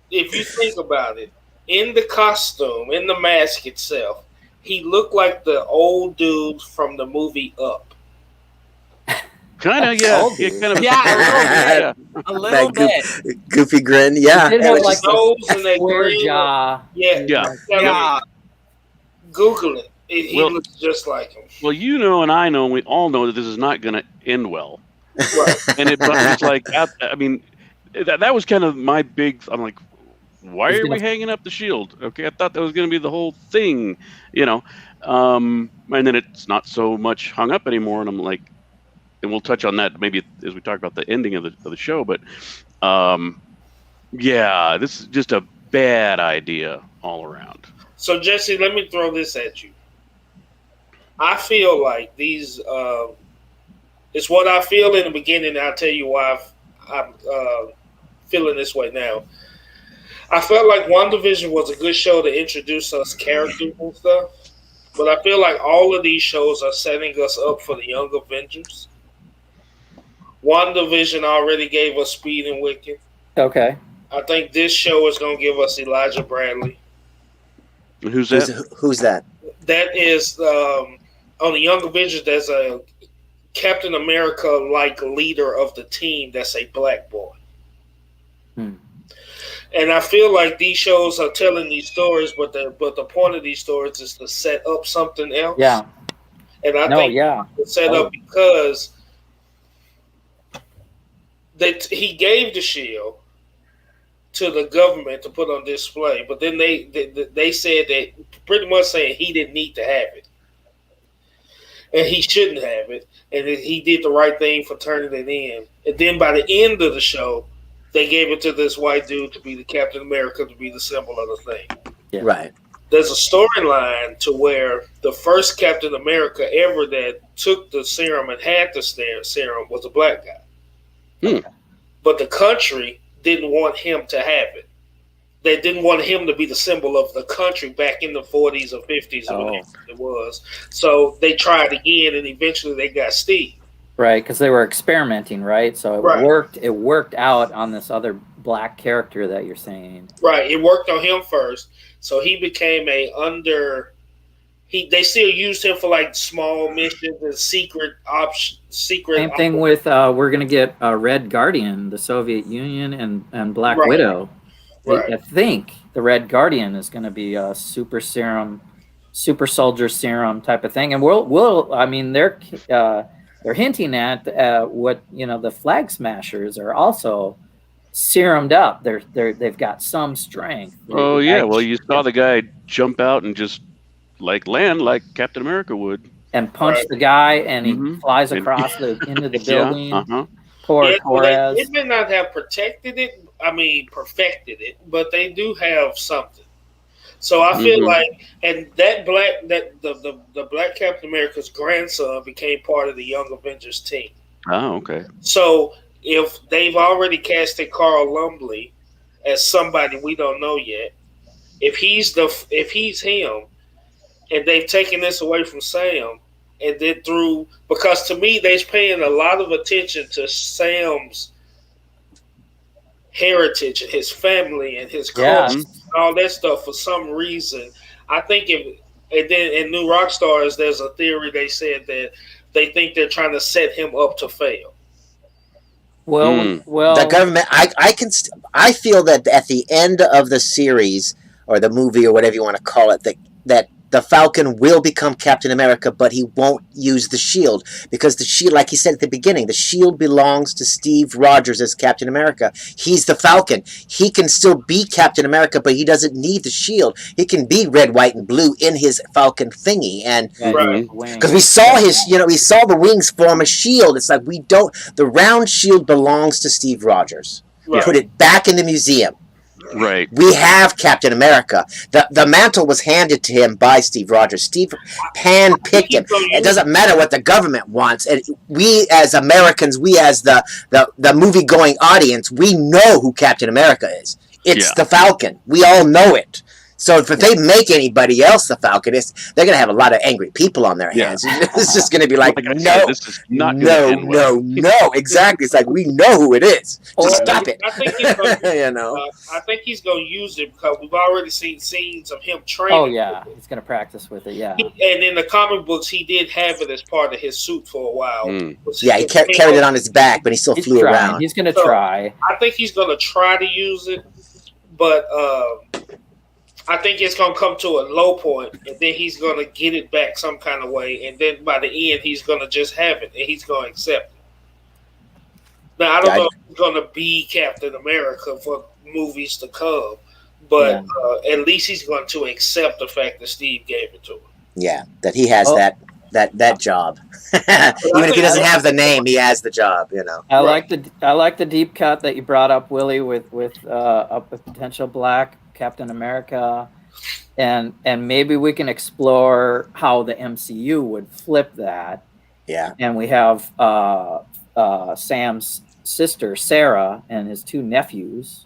If you think about it, in the costume, in the mask itself, he looked like the old dude from the movie Up. Kind of, yeah. A little bit. Goofy grin, yeah. It had like nose and a square jaw. Yeah. Google it. He looks just like him. Well, and I know, and we all know that this is not going to end well. Right. And it's like, I mean, that was kind of my big. I'm like, why are we hanging up the shield? Okay, I thought that was going to be the whole thing, And then it's not so much hung up anymore, and I'm like, and we'll touch on that maybe as we talk about the ending of the show. But this is just a bad idea all around. So, Jesse, let me throw this at you. I feel like these, it's what I feel in the beginning, and I'll tell you why I'm feeling this way now. I felt like WandaVision was a good show to introduce us characters and stuff, but I feel like all of these shows are setting us up for the Young Avengers. WandaVision already gave us Speed and Wiccan. Okay. I think this show is going to give us Elijah Bradley. Who's that? Who's that? That is on the Young Avengers. There's a Captain America-like leader of the team that's a black boy. And I feel like these shows are telling these stories, but the point of these stories is to set up something else. Yeah. And I think it's set up because that he gave the shield to the government to put on display, but then they said that pretty much saying he didn't need to have it, and he shouldn't have it, and that he did the right thing for turning it in. And then by the end of the show, they gave it to this white dude to be the Captain America, to be the symbol of the thing. Yeah. Right. There's a storyline to where the first Captain America ever that took the serum and had the serum was a black guy. But the country didn't want him to have it. They didn't want him to be the symbol of the country back in the 40s or 50s or whatever it was. So they tried again, and eventually they got Steve. Right, because they were experimenting, right? So it worked. It worked out on this other black character that you're saying. Right, it worked on him first, so he became They still used him for like small missions and secret options. Same thing with we're gonna get Red Guardian, the Soviet Union, and Black Widow. Right. I think the Red Guardian is going to be a super soldier serum type of thing, and we'll. I mean, they're hinting at what the Flag Smashers are also serumed up. They've got some strength. Oh yeah, well you saw the guy jump out and just land like Captain America would, and punch the guy, and he flies across into the building. Poor Torres. They may not have perfected it, but they do have something. So I feel like, and the Black Captain America's grandson became part of the Young Avengers team. Oh, okay. So if they've already casted Carl Lumbly as somebody we don't know yet, if he's him, and they've taken this away from Sam, and then because to me they're paying a lot of attention to Sam's heritage and his family and his culture and all that stuff for some reason. I think in New Rockstars there's a theory, they said that they think they're trying to set him up to fail. Well, the government. I feel that at the end of the series or the movie or whatever you want to call it, that the Falcon will become Captain America, but he won't use the shield, because the shield, like he said at the beginning, the shield belongs to Steve Rogers as Captain America. He's the Falcon. He can still be Captain America, but he doesn't need the shield. He can be red, white, and blue in his Falcon thingy, and because we saw we saw the wings form a shield. It's like the round shield belongs to Steve Rogers. Right. Put it back in the museum. Right. We have Captain America. The mantle was handed to him by Steve Rogers. Steve hand-picked him. It doesn't matter what the government wants. And we as Americans, we as the movie-going audience, we know who Captain America is. It's the Falcon. We all know it. So if they make anybody else the Falcon, they're going to have a lot of angry people on their hands. It's just going to be like no, this is not no, exactly. It's like, we know who it is. Just stop it. I think he's gonna, I think he's going to use it because we've already seen scenes of him training. Oh yeah, he's going to practice with it. Yeah. And in the comic books, he did have it as part of his suit for a while. Yeah, he carried it on his back, but he still flew around. He's going to try. I think he's going to try to use it, but I think it's going to come to a low point, and then he's going to get it back some kind of way, and then by the end, he's going to just have it, and he's going to accept it. Now, I don't know if he's going to be Captain America for movies to come, but at least he's going to accept the fact that Steve gave it to him. Yeah, that he has that job. Even if he doesn't have the name, he has the job. I like the deep cut that you brought up, Willie, with a potential black Captain America, and maybe we can explore how the MCU would flip that. Yeah. And we have Sam's sister Sarah and his two nephews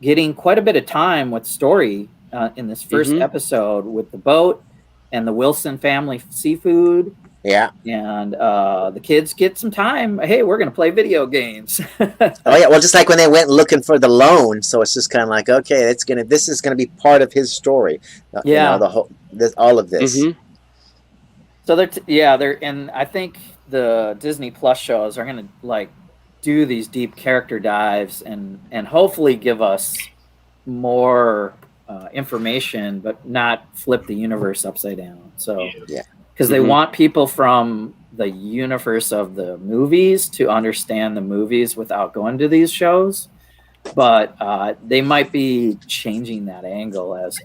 getting quite a bit of time with story in this first episode with the boat and the Wilson family seafood. Yeah. And the kids get some time. Hey, we're going to play video games. Oh, yeah. Well, just like when they went looking for the loan. So it's just kind of like, okay, this is going to be part of his story. Yeah. All of this. So they're and I think the Disney Plus shows are going to do these deep character dives and hopefully give us more information, but not flip the universe upside down. So, because they want people from the universe of the movies to understand the movies without going to these shows, but they might be changing that angle as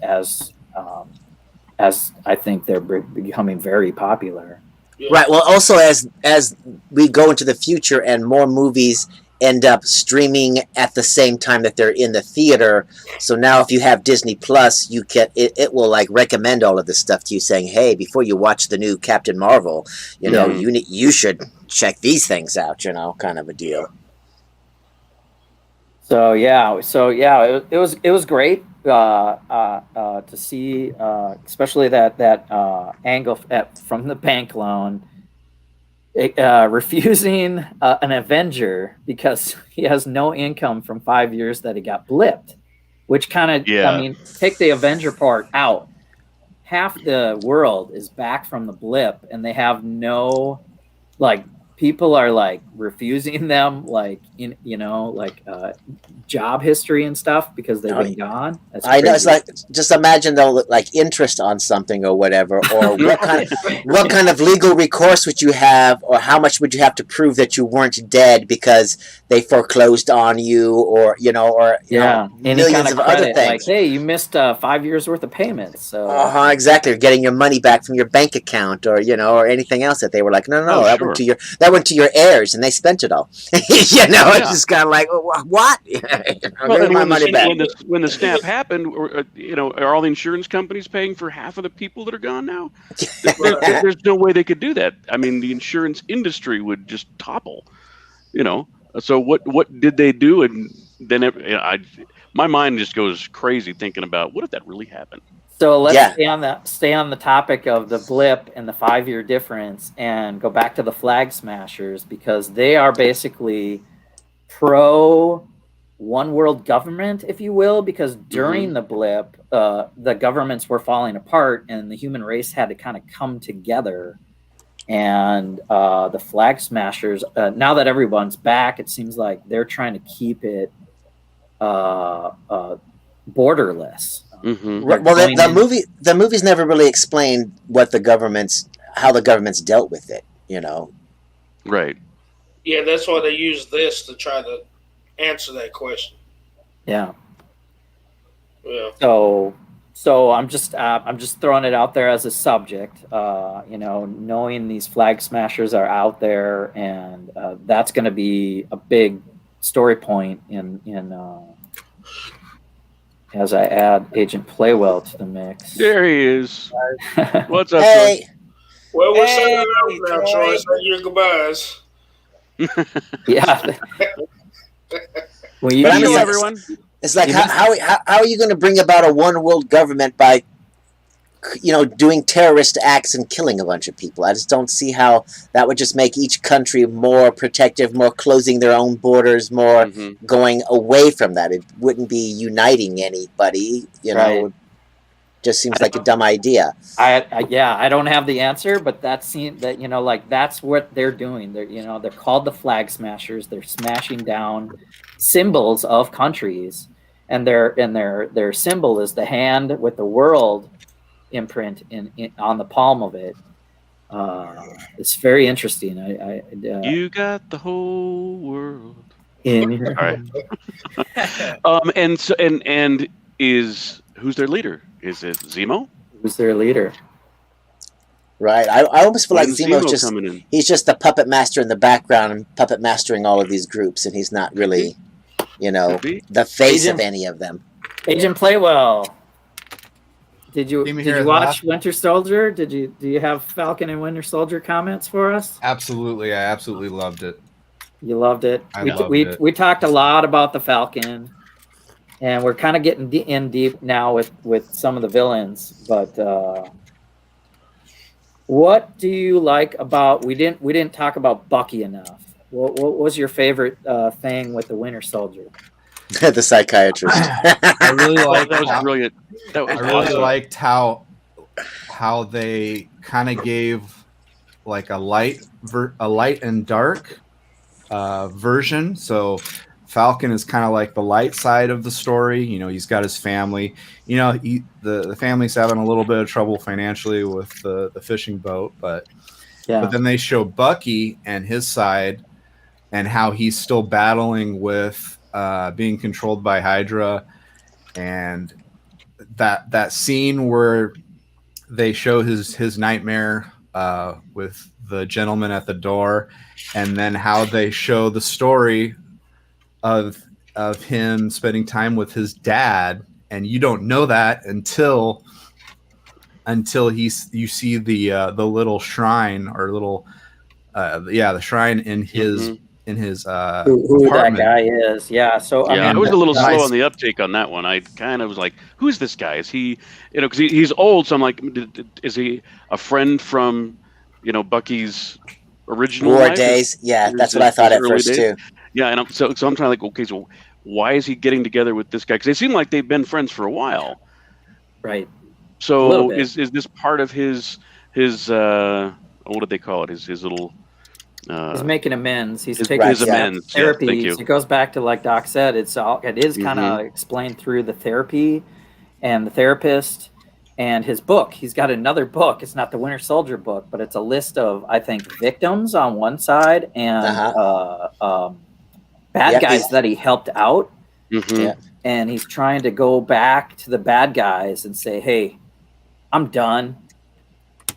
I think they're becoming very popular. Yeah. Right. Well, also as we go into the future and more movies end up streaming at the same time that they're in the theater, so now if you have Disney Plus, you can it will like recommend all of this stuff to you, saying, "Hey, before you watch the new Captain Marvel, you know, you should check these things out." You know, kind of a deal. So it was great to see, especially that angle from the bank loan, refusing an Avenger because he has no income from 5 years that he got blipped, which kind of I mean, take the Avenger part out. Half the world is back from the blip, and they have no people are like refusing them job history and stuff because they've been gone. That's I know. crazy. It's like, just imagine though, like interest on something or whatever, or what kind of legal recourse would you have, or how much would you have to prove that you weren't dead because they foreclosed on you, or you know, millions of other things. Like, hey, you missed 5 years worth of payments. So exactly, or getting your money back from your bank account, or or anything else that they were like, no, that went to your heirs and they spent it all. It's just kind of like, what? When the snap happened, are all the insurance companies paying for half of the people that are gone now? There's no way they could do that. I mean, the insurance industry would just topple. So what did they do? And then my mind just goes crazy thinking about what if that really happened. So let's stay on the topic of the blip and the 5 year difference, and go back to the Flag Smashers, because they are basically pro one world government, if you will, because during the blip, the governments were falling apart and the human race had to kind of come together. And the Flag Smashers, now that everyone's back, it seems like they're trying to keep it borderless. Well, the movies never really explained how the governments dealt with it. Right. Yeah, that's why they use this to try to answer that question. Yeah. Yeah. So I'm just throwing it out there as a subject. Knowing these Flag Smashers are out there, and that's going to be a big story point in as I add Agent Playwell to the mix. There he is. What's up, hey. Troy? Well, we're signing out now, Troy. Say your goodbyes. Yeah. Everyone. It's like, how are you going to bring about a one world government by, doing terrorist acts and killing a bunch of people? I just don't see how that would just make each country more protective, more closing their own borders, more going away from that. It wouldn't be uniting anybody, Right. Just seems like a dumb idea. I don't have the answer, but that's what they're doing. They're called the Flag Smashers. They're smashing down symbols of countries, and their symbol is the hand with the world imprint on the palm of it. It's very interesting. You got the whole world in your hand. And who's their leader? Is it Zemo? Who's their leader? Right. I almost feel like Zemo's he's just the puppet master in the background and puppet mastering all of these groups, and he's not really, the face of any of them. Agent Playwell. Did you watch Winter Soldier? Do you have Falcon and Winter Soldier comments for us? Absolutely. I absolutely loved it. You loved it? We talked a lot about the Falcon. And we're kind of getting in deep now with some of the villains, but what do you like about? We didn't talk about Bucky enough. What was your favorite thing with the Winter Soldier? The psychiatrist. I really liked that was brilliant. That was really liked how they kind of gave like a light and dark version. So Falcon is kind of like the light side of the story. He's got his family. The family's having a little bit of trouble financially with the fishing boat, but Yeah. But then they show Bucky and his side and how he's still battling with being controlled by Hydra, and that scene where they show his nightmare with the gentleman at the door, and then how they show the story of him spending time with his dad, and you don't know that until you see the little shrine or little the shrine in his who that apartment. guy is. Yeah. So Yeah, I mean, was a little slow nice. on the uptake on that one. I kind of was like, "Who's this guy? Is he, because he's old?" So I'm like, "Is he a friend from, Bucky's original War life? days? Yeah, His- that's what I thought his at early first days? too. Yeah, and I'm trying to like, okay, so why is he getting together with this guy? Because they seem like they've been friends for a while. right. So bit. is this part of his what did they call it? His little. He's making amends. He's his taking his amends. Yeah, therapy. thank you. It goes back to, like Doc said, it is kind of explained through the therapy and the therapist and his book. He's got another book. It's not the Winter Soldier book, but it's a list of, I think, victims on one side and bad guys that he helped out. Mm-hmm. Yeah. And he's trying to go back to the bad guys and say, "Hey, I'm done.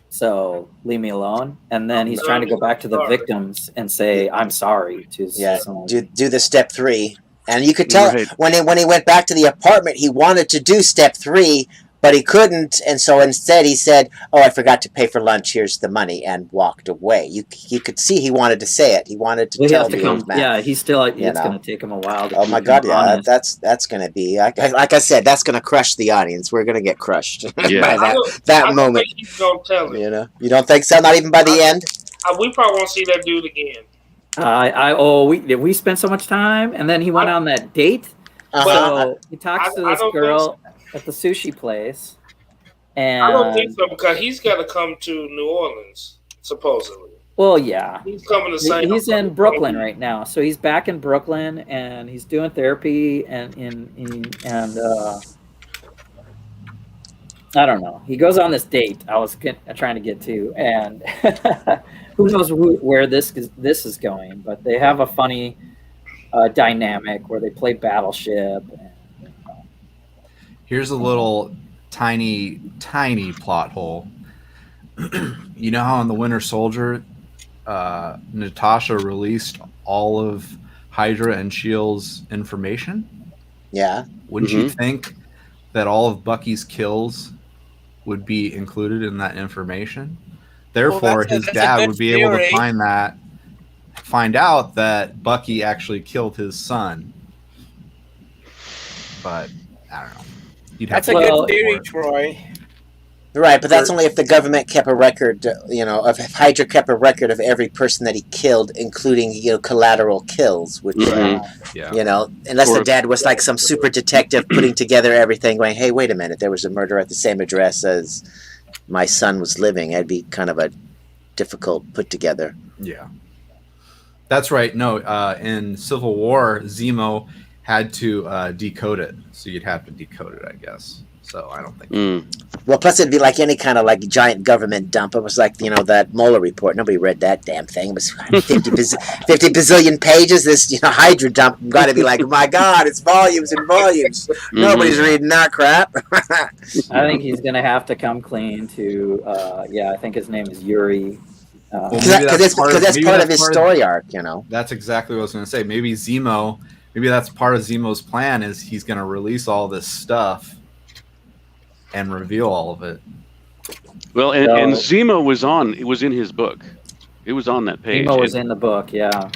So leave me alone." And then he's trying to go back to the victims and say, "I'm sorry." To do the step 3, and you could tell Right. when he went back to the apartment, he wanted to do step 3, but he couldn't, and so instead he said, "Oh, I forgot to pay for lunch. Here's the money," and walked away. You could see he wanted to say it. He wanted to tell the old man. Yeah, he's still. It's going to take him a while. Oh my God! Yeah, that's going to be like I said. That's going to crush the audience. We're going to get crushed Yeah. by that moment. He's gonna tell him. You don't think so? Not even by the end. We probably won't see that dude again. We spent so much time, and then he went on that date. So he talks to this girl at the sushi place, and I don't think so, because he's got to come to New Orleans supposedly. Well, yeah, he's coming to say he's in Brooklyn right now, so he's back in Brooklyn, and he's doing therapy, and I don't know. He goes on this date. I was trying to get to, and who knows where this is going? But they have a funny dynamic where they play Battleship. Here's a little tiny plot hole. You know how in the Winter Soldier, Natasha released all of Hydra and S.H.I.E.L.D.'s information? Yeah. Wouldn't you think that all of Bucky's kills would be included in that information? Therefore, his dad would be able to find out that Bucky actually killed his son. But I don't know. That's a good theory, Troy. Right, but that's only if the government kept a record, if Hydra kept a record of every person that he killed, including, collateral kills, which, unless the dad was like some super detective putting together everything, going, "Hey, wait a minute, there was a murder at the same address as my son was living." That'd be kind of a difficult put together. Yeah. That's right. No, in Civil War, Zemo had to decode it, so you'd have to decode it, I guess. So I don't think. Well, plus it'd be like any kind of like giant government dump. It was like that Mueller report. Nobody read that damn thing. It was 50 bazillion pages. This Hydra dump got to be like, my God, it's volumes and volumes. Nobody's reading that crap. I think he's gonna have to come clean to. I think his name is Yuri. Because that's part of his story arc. That's exactly what I was going to say. Maybe that's part of Zemo's plan, is he's going to release all this stuff and reveal all of it. Well, and Zemo was in his book. It was on that page. Zemo was in the book, yeah.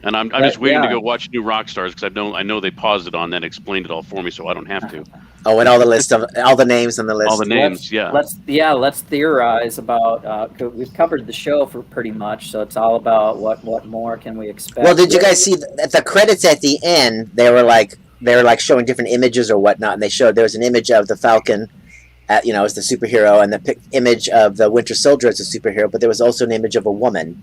And I'm just waiting to go watch New Rockstars, because I know they paused it on that, explained it all for me, so I don't have to. Oh, and all the list of all the names on the list. All the names, Let's theorize about. We've covered the show for pretty much, so it's all about what more can we expect. Well, did you guys see the credits at the end? They were like showing different images or whatnot, and they showed there was an image of the Falcon, as the superhero, and the image of the Winter Soldier as a superhero, but there was also an image of a woman.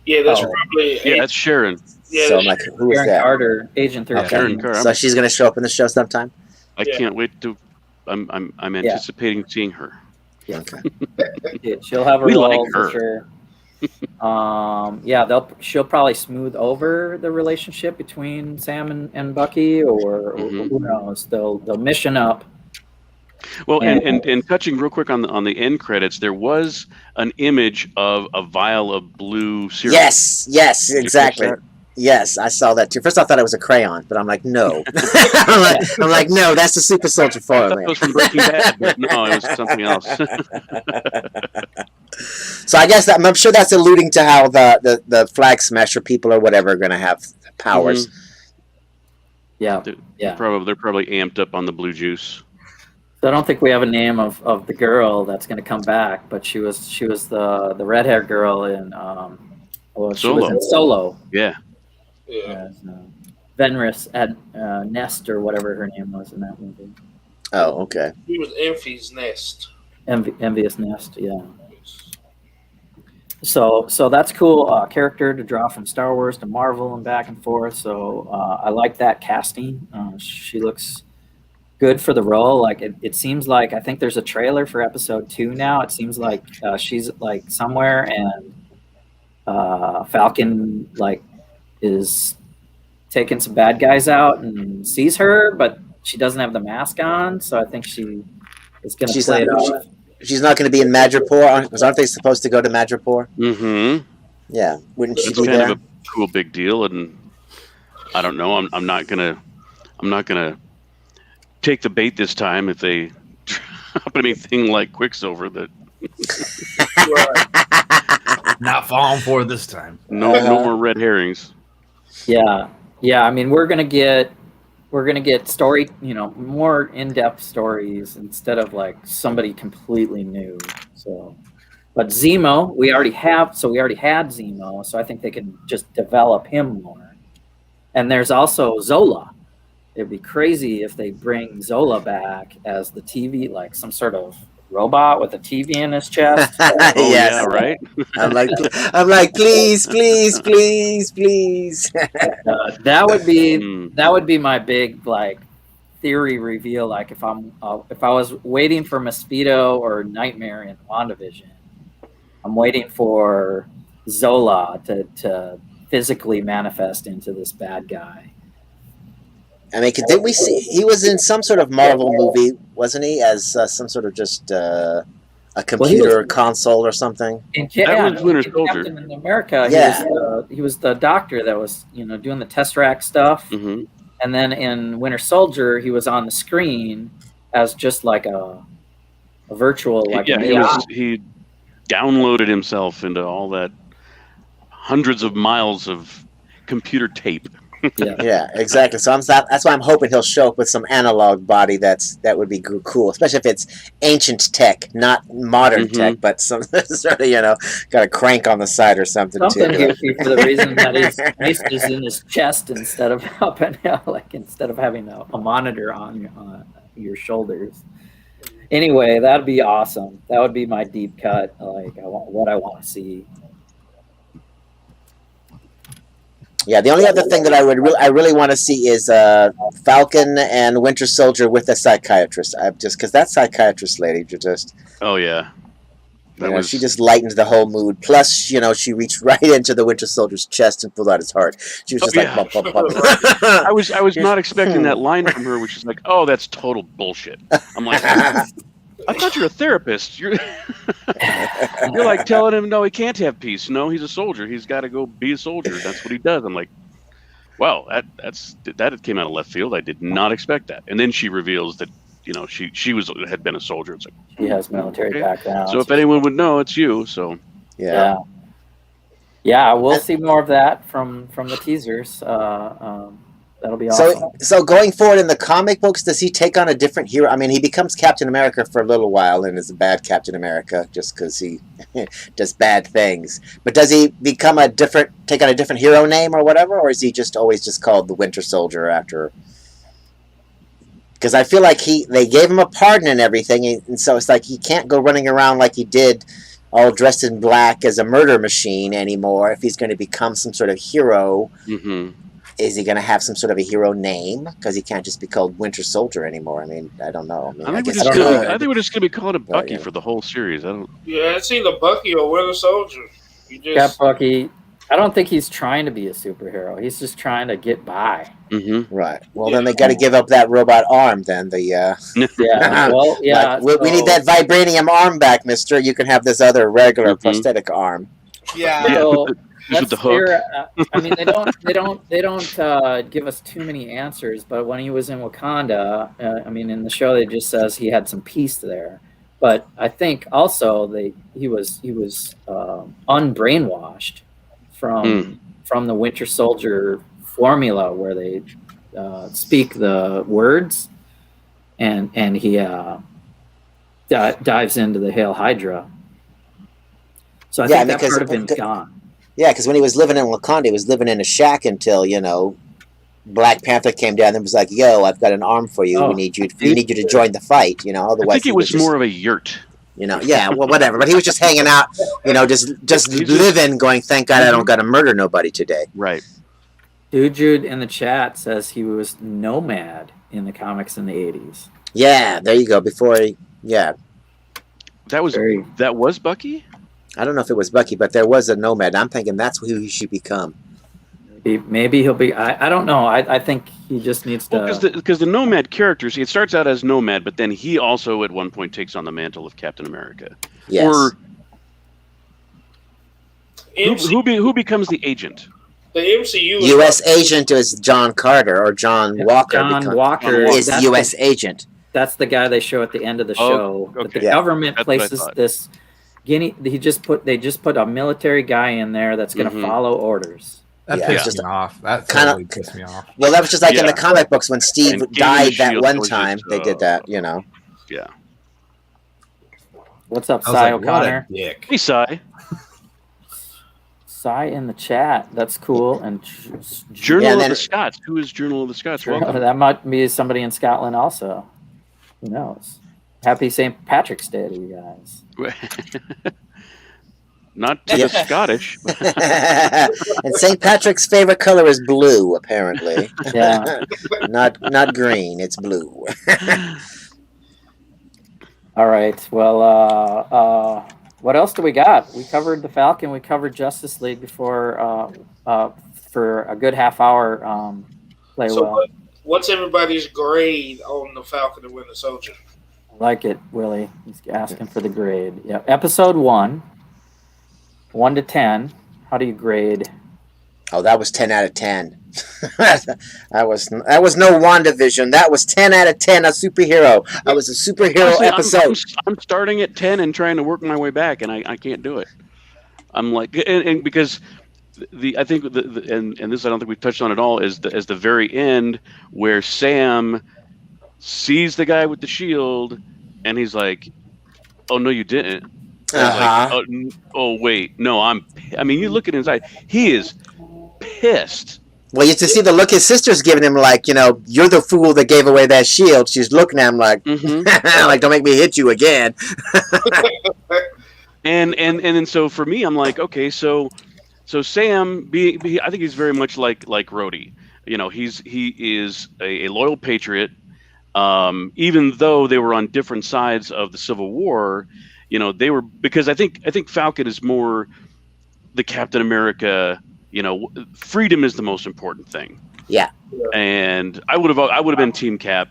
Yeah, that's probably. Yeah, that's Sharon. Yeah, so I'm like, who is Sharon that? Carter, Agent 13. Sharon Carter. So she's going to show up in the show sometime. I can't wait to. I'm anticipating seeing her. Yeah. Okay. She'll have a We role like for her. sure. She'll probably smooth over the relationship between Sam and Bucky, or Mhm. who knows? They'll mission up. Well, and touching real quick on the end credits, there was an image of a vial of blue serum. Yes, Did you catch exactly. that? Yes, I saw that too. First, I thought it was a crayon, but I'm like, no. I'm like, no, that's the super soldier I thought formula. it was from Breaking Bad, but no, it was something else. So I guess I'm sure that's alluding to how the Flag Smasher people or whatever are going to have powers. Yeah, They're probably amped up on the blue juice. So I don't think we have a name of the girl that's going to come back, but she was the red haired girl in she was in Solo. Yeah. As, Venris at Nest or whatever her name was in that movie. Oh, okay. He was Envy's Nest. Envious Nest, yeah. So that's cool character to draw from Star Wars to Marvel and back and forth. So I like that casting. She looks good for the role. Like it seems like, I think there's a trailer for episode 2 now. It seems like she's like somewhere, and Falcon like is taking some bad guys out and sees her, but she doesn't have the mask on. So I think she is going to play it off. She's not going to be in Madripoor, because aren't they supposed to go to Madripoor? Mm-hmm. Yeah, wouldn't she It's be kind there? of a cool big deal, and I don't know. I'm not gonna take the bait this time if they drop anything like Quicksilver. That Not falling for it this time. no more red herrings. Yeah. I mean, we're gonna get story, more in-depth stories instead of like somebody completely new. So, but Zemo, we already had Zemo, so I think they can just develop him more. And there's also Zola. It'd be crazy if they bring Zola back as the TV, like some sort of robot with a TV in his chest. Oh Yes. yeah, right. I'm like, please. That would be my big like theory reveal. Like if I was waiting for Mosquito or Nightmare in WandaVision, I'm waiting for Zola to physically manifest into this bad guy. I mean, didn't we see he was in some sort of Marvel movie, wasn't he? As some sort of just a computer console or something. That was Winter Soldier. Captain America. Yeah. He was the doctor that was doing the Tesseract stuff. Mm-hmm. And then in Winter Soldier, he was on the screen as just like a virtual, like he downloaded himself into all that hundreds of miles of computer tape. Yeah, exactly. So that's why I'm hoping he'll show up with some analog body that would be cool, especially if it's ancient tech, not modern tech, but some sort of got a crank on the side or something Something too. goofy for the reason that his wrist is in his chest instead of instead of having a monitor on your shoulders. Anyway, that'd be awesome. That would be my deep cut. Like what I want to see. Yeah, the only other thing that I really want to see is Falcon and Winter Soldier with a psychiatrist. Because that psychiatrist lady just she just lightened the whole mood. Plus, she reached right into the Winter Soldier's chest and pulled out his heart. She was just like, bump, bump, bump. I was not expecting that line from her, which is like, oh, that's total bullshit. I'm like, I thought you're a therapist. You're like telling him, no, he can't have peace. No, he's a soldier. He's got to go be a soldier. That's what he does. I'm like, wow, that came out of left field. I did not expect that. And then she reveals that, she had been a soldier. It's like, she has military background. So if anyone would know, it's you. So yeah, we'll see more of that from the teasers. That'll be awesome. So going forward in the comic books, does he take on a different hero? I mean, he becomes Captain America for a little while and is a bad Captain America just because he does bad things. But does he take on a different hero name or whatever, or is he always just called the Winter Soldier after? Because I feel like they gave him a pardon and everything, and so it's like he can't go running around like he did, all dressed in black as a murder machine anymore. If he's going to become some sort of hero. Mm-hmm. Is he going to have some sort of a hero name? Because he can't just be called Winter Soldier anymore. I mean, I don't know. I think guess we're just gonna be calling it Bucky yeah. for the whole series. I don't. Yeah, it's either Bucky or Winter Soldier. You Yeah, just Bucky. I don't think he's trying to be a superhero. He's just trying to get by. Mm-hmm. Right. Well, then they got to give up that robot arm. Then Yeah. Well, yeah. like, we need that vibranium arm back, Mister. You can have this other regular prosthetic arm. Yeah. So Just with the hook. I mean, they don't give us too many answers. But when he was in Wakanda, I mean, in the show, it just says he had some peace there. But I think also he was unbrainwashed from the Winter Soldier formula, where they speak the words, and he dives into the Hail Hydra. So I think that part of him's gone. Yeah, because when he was living in Wakanda, he was living in a shack until Black Panther came down and was like, "Yo, I've got an arm for you. We need you to join the fight." Otherwise, I think it was more of a yurt. Yeah, well, whatever. But he was just hanging out, just living, going, "Thank God I don't got to murder nobody today." Right. Dude Jude in the chat says he was Nomad in the comics in the 80s. Yeah, there you go. That was Bucky? I don't know if it was Bucky, but there was a Nomad. I'm thinking that's who he should become. Maybe he'll be. I don't know. I think he just needs to. Because the Nomad character, see, it starts out as Nomad, but then he also at one point takes on the mantle of Captain America. Yes. Or who becomes the agent? the MCU. U.S. agent is John Carter or John Walker. John Walker is U.S. agent. That's the guy they show at the end of the show. Okay. But the government That's places this guinea. They just put a military guy in there that's going to follow orders. That pissed me off. That totally pissed me off. Well, that was just like in the comic books when Steve died that one time. Just, they did that, you know. Yeah. What's up, Cy O'Connor? Hey, Cy. Cy in the chat. That's cool. And Journal of the Scots. Who is Journal of the Scots? Welcome. That might be somebody in Scotland also. Who knows? Happy St. Patrick's Day to you guys. Not to the Scottish. And St. Patrick's favorite color is blue, apparently. Yeah. Not green. It's blue. All right. Well, what else do we got? We covered the Falcon. We covered Justice League before for a good half hour. What's everybody's grade on the Falcon and Winter Soldier? I like it, Willie. He's asking for the grade. Yeah. Episode 1, 1 to 10. How do you grade? Oh, that was 10 out of 10. that was no WandaVision. That was 10 out of 10. A superhero. I was a superhero episode. I'm starting at 10 and trying to work my way back, and I can't do it. I'm like, and because I think and this I don't think we've touched on at all is the very end where Sam sees the guy with the shield, and he's like, "Oh no, you didn't." Like, oh wait, no, I mean, you look at his eye. He is pissed. Well, you to see the look his sister's giving him, like, you're the fool that gave away that shield. She's looking at him like, like, don't make me hit you again. and so for me, I'm like, okay, so Sam, I think he's very much like Rhodey. He is a loyal patriot. Even though they were on different sides of the Civil War, they were, because I think Falcon is more the Captain America. Freedom is the most important thing. Yeah. And I would have been Team Cap.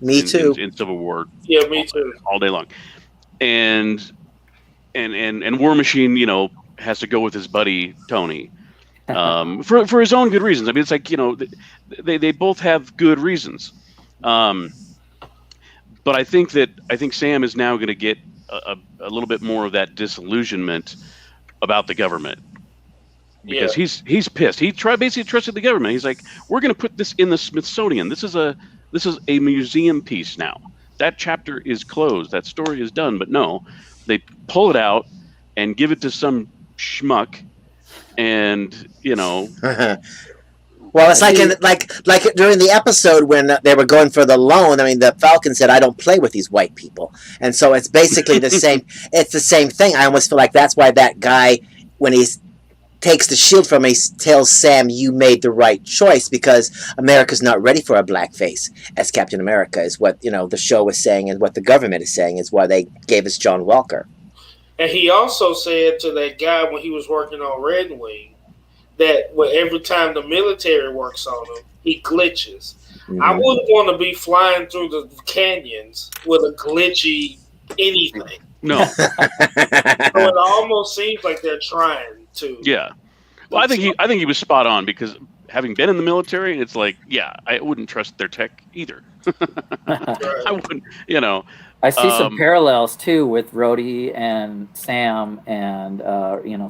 Me too. In Civil War. Yeah, me too. All day long. And War Machine, has to go with his buddy Tony, for his own good reasons. I mean, it's like they both have good reasons. But I think Sam is now going to get a little bit more of that disillusionment about the government. Because he's pissed. He basically trusted the government. He's like, we're going to put this in the Smithsonian. This is a museum piece now. That chapter is closed. That story is done. But no, they pull it out and give it to some schmuck, and Well, it's like during the episode when they were going for the loan. I mean, the Falcon said, "I don't play with these white people," and so it's basically the same. It's the same thing. I almost feel like that's why that guy, when he's takes the shield from him, tells Sam, "You made the right choice because America's not ready for a blackface." As Captain America is what the show is saying, and what the government is saying is why they gave us John Walker. And he also said to that guy when he was working on Red Wing that every time the military works on him, he glitches. Mm-hmm. I wouldn't want to be flying through the canyons with a glitchy anything. No. So it almost seems like they're trying to. Yeah. Well, I think he was spot on, because having been in the military, it's like, yeah, I wouldn't trust their tech either. I wouldn't, I see some parallels too with Rhodey and Sam, and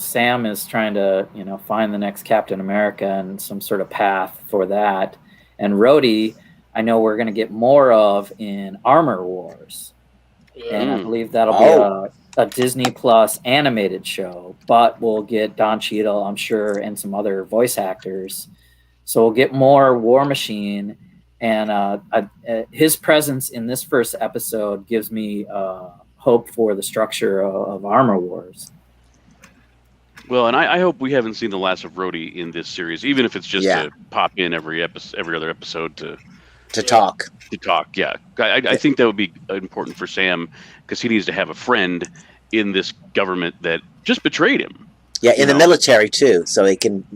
Sam is trying to find the next Captain America and some sort of path for that, and Rhodey, I know we're going to get more of in Armor Wars, and I believe that'll be a Disney Plus animated show, but we'll get Don Cheadle, I'm sure, and some other voice actors, so we'll get more War Machine. And his presence in this first episode gives me hope for the structure of Armor Wars. Well, and I hope we haven't seen the last of Rhodey in this series, even if it's just to pop in every other episode to talk. To talk, yeah. I think that would be important for Sam, because he needs to have a friend in this government that just betrayed him. Yeah, in the military too, so he can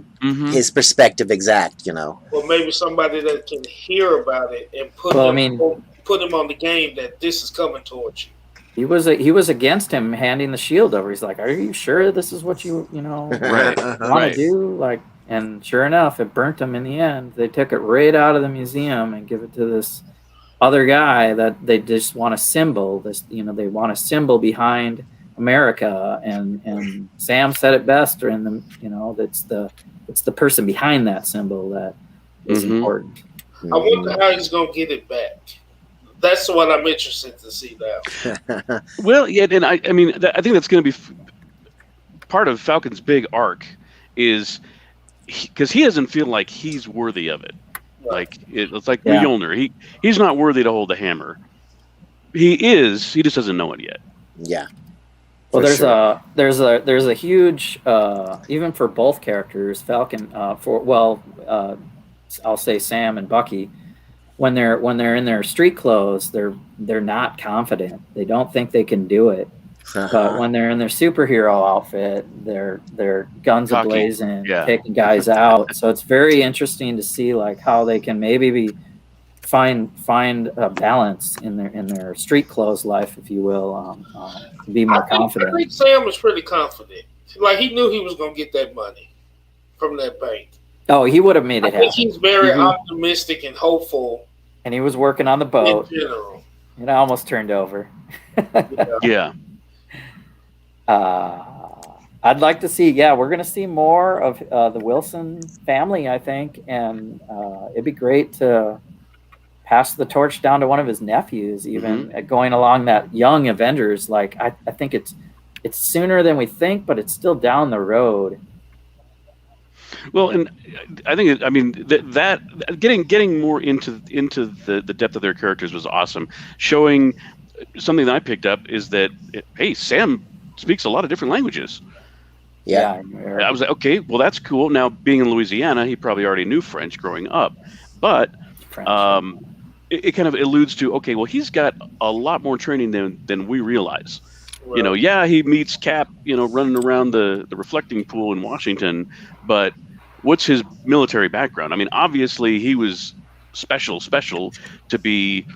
his perspective exact. Well, maybe somebody that can hear about it and put him on the game that this is coming towards you. He was against him handing the shield over. He's like, "Are you sure this is what you want to do?" Like, and sure enough, it burnt him in the end. They took it right out of the museum and give it to this other guy that they just want a symbol. They want a symbol behind America, and Sam said it best, or it's the person behind that symbol that is important. I wonder how he's gonna get it back. That's what I'm interested to see now. Well, yeah, and I think that's going to be part of Falcon's big arc, is because he doesn't feel like he's worthy of it. Right. Like it's like Mjolnir. He's not worthy to hold the hammer. He is. He just doesn't know it yet. Yeah. Well, there's a huge even for both characters, Falcon I'll say Sam and Bucky, when they're in their street clothes, they're not confident. They don't think they can do it. But when they're in their superhero outfit, they're guns ablazing, taking guys out. So it's very interesting to see like how they can maybe find a balance in their street clothes life, if you will, be more confident. I think Sam was pretty confident. Like he knew he was going to get that money from that bank. Oh, he would have made it happen. I think he's very optimistic and hopeful. And he was working on the boat. In general. It almost turned over. Yeah. I'd like to see, we're going to see more of the Wilson family, I think. And it'd be great to pass the torch down to one of his nephews, even going along that young Avengers. Like, I think it's sooner than we think, but it's still down the road. Well, and I think that getting more into the depth of their characters was awesome. Showing something that I picked up is that Sam speaks a lot of different languages. Yeah. I was like, okay, well that's cool. Now being in Louisiana, he probably already knew French growing up, but it kind of alludes to, okay, well he's got a lot more training than we realize. Right. He meets Cap, running around the reflecting pool in Washington, but what's his military background? I mean, obviously he was special to be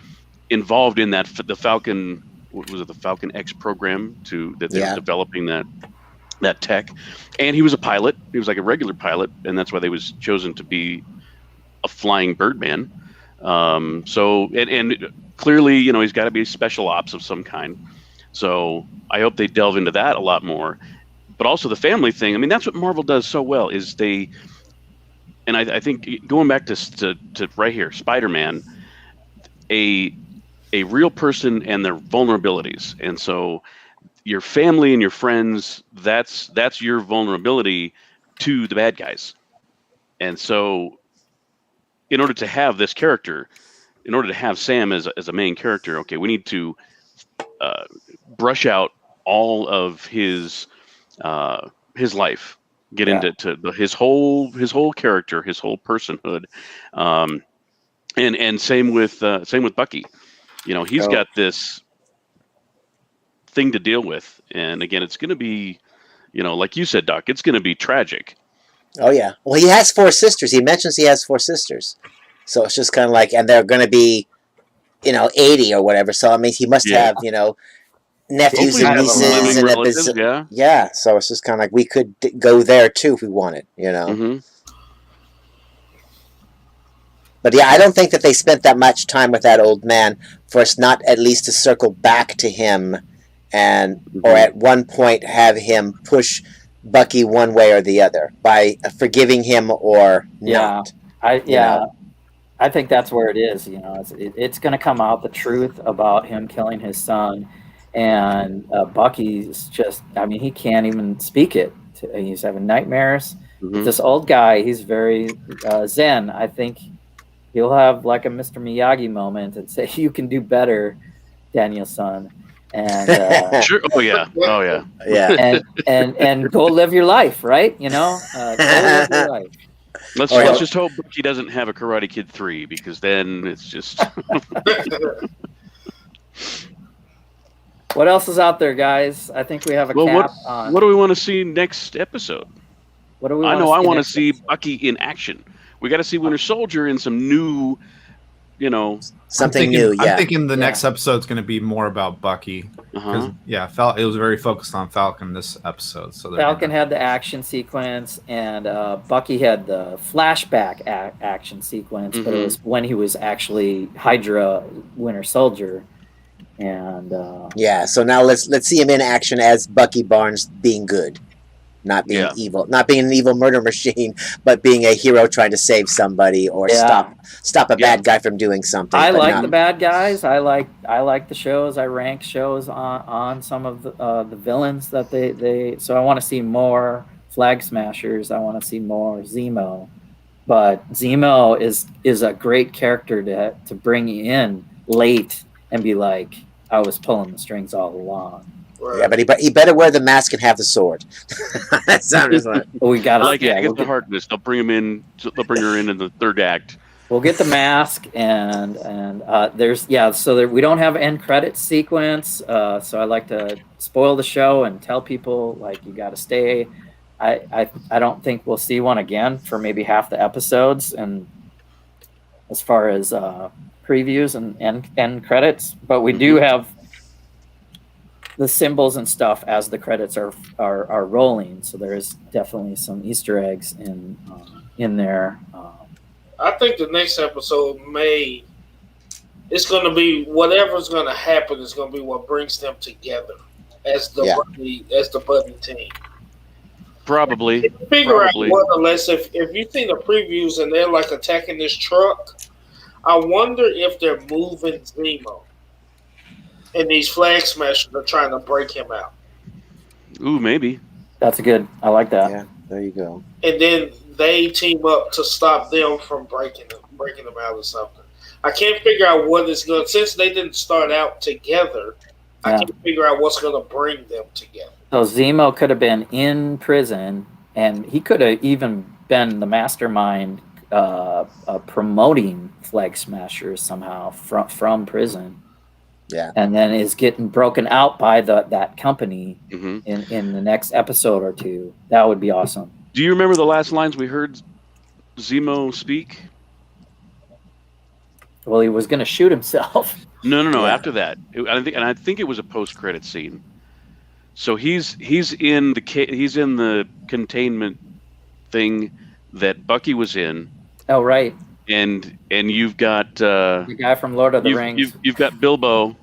involved in the Falcon. What was it? The Falcon X program that they were developing that tech, and he was a pilot. He was like a regular pilot, and that's why they was chosen to be a flying Birdman. So clearly, he's got to be special ops of some kind. So I hope they delve into that a lot more. But also the family thing. I mean, that's what Marvel does so well. Is and I think going back to right here, Spider-Man, a real person and their vulnerabilities. And so your family and your friends, that's your vulnerability to the bad guys. And so in order to have this character, in order to have Sam as a main character, okay, we need to brush out all of his life get into his whole character, his whole personhood, and same with Bucky. He's got this thing to deal with, and again, it's going to be, like you said, Doc, it's going to be tragic. Oh yeah. Well, he has 4 sisters. He mentions he has 4 sisters, so it's just kind of like, and they're going to be, 80 or whatever. So I mean, he must have, nephews Hopefully and have some nieces living and relatives, yeah. yeah. So it's just kind of like we could go there too if we wanted, Mm-hmm. But yeah, I don't think that they spent that much time with that old man for us not at least to circle back to him, or at one point have him push Bucky one way or the other by forgiving him or not. I think that's where it is. It's going to come out, the truth about him killing his son, and Bucky's just, I mean, he can't even speak it. He's having nightmares. Mm-hmm. This old guy, he's very zen. I think he'll have like a Mr. Miyagi moment and say, "You can do better, Daniel-san," and sure. Oh yeah. Yeah. and go live your life, right? Go live your life. Let's just hope he doesn't have a Karate Kid 3, because then it's just. What else is out there, guys? I think we have a cap on. What do we want to see next episode? What do we? I want to see Bucky in action. We got to see Winter Soldier in some new, something new. Yeah, I'm thinking the next episode's going to be more about Bucky. Uh-huh. It was very focused on Falcon this episode. So Falcon had the action sequence, and Bucky had the flashback action sequence, but it was when he was actually Hydra Winter Soldier. And so now let's see him in action as Bucky Barnes being good. Not being evil, not being an evil murder machine, but being a hero trying to save somebody or stop a bad guy from doing something. I like the bad guys. I like the shows. I rank shows on some of the villains that they. So I want to see more Flag Smashers. I want to see more Zemo, but Zemo is a great character to bring in late and be like, I was pulling the strings all along. Yeah, but he better wear the mask and have the sword. That sounds like we got Agatha Harkness. They'll bring him in. They'll bring her in the 3rd act. We'll get the mask and there's so we don't have end credits sequence. So I like to spoil the show and tell people like you got to stay. I don't think we'll see one again for maybe half the episodes, and as far as previews and end credits, but we do have the symbols and stuff as the credits are rolling. So there's definitely some Easter eggs in there. I think the next episode it's going to be whatever's going to happen is going to be what brings them together as the Buddy team. Probably. Figure out more or less if you've seen the previews and they're like attacking this truck. I wonder if they're moving Zemo. And these Flag Smashers are trying to break him out. Ooh, maybe. That's good. I like that. Yeah, there you go. And then they team up to stop them from breaking them out or something. I can't figure out what is going. Since they didn't start out together, I can't figure out what's going to bring them together. So Zemo could have been in prison, and he could have even been the mastermind promoting Flag Smashers somehow from prison. Yeah, and then is getting broken out by that company in the next episode or two. That would be awesome. Do you remember the last lines we heard Zemo speak? Well, he was going to shoot himself. No. Yeah. After that, I think it was a post-credit scene. So he's in the containment thing that Bucky was in. Oh, right. And you've got the guy from Lord of the Rings. You've got Bilbo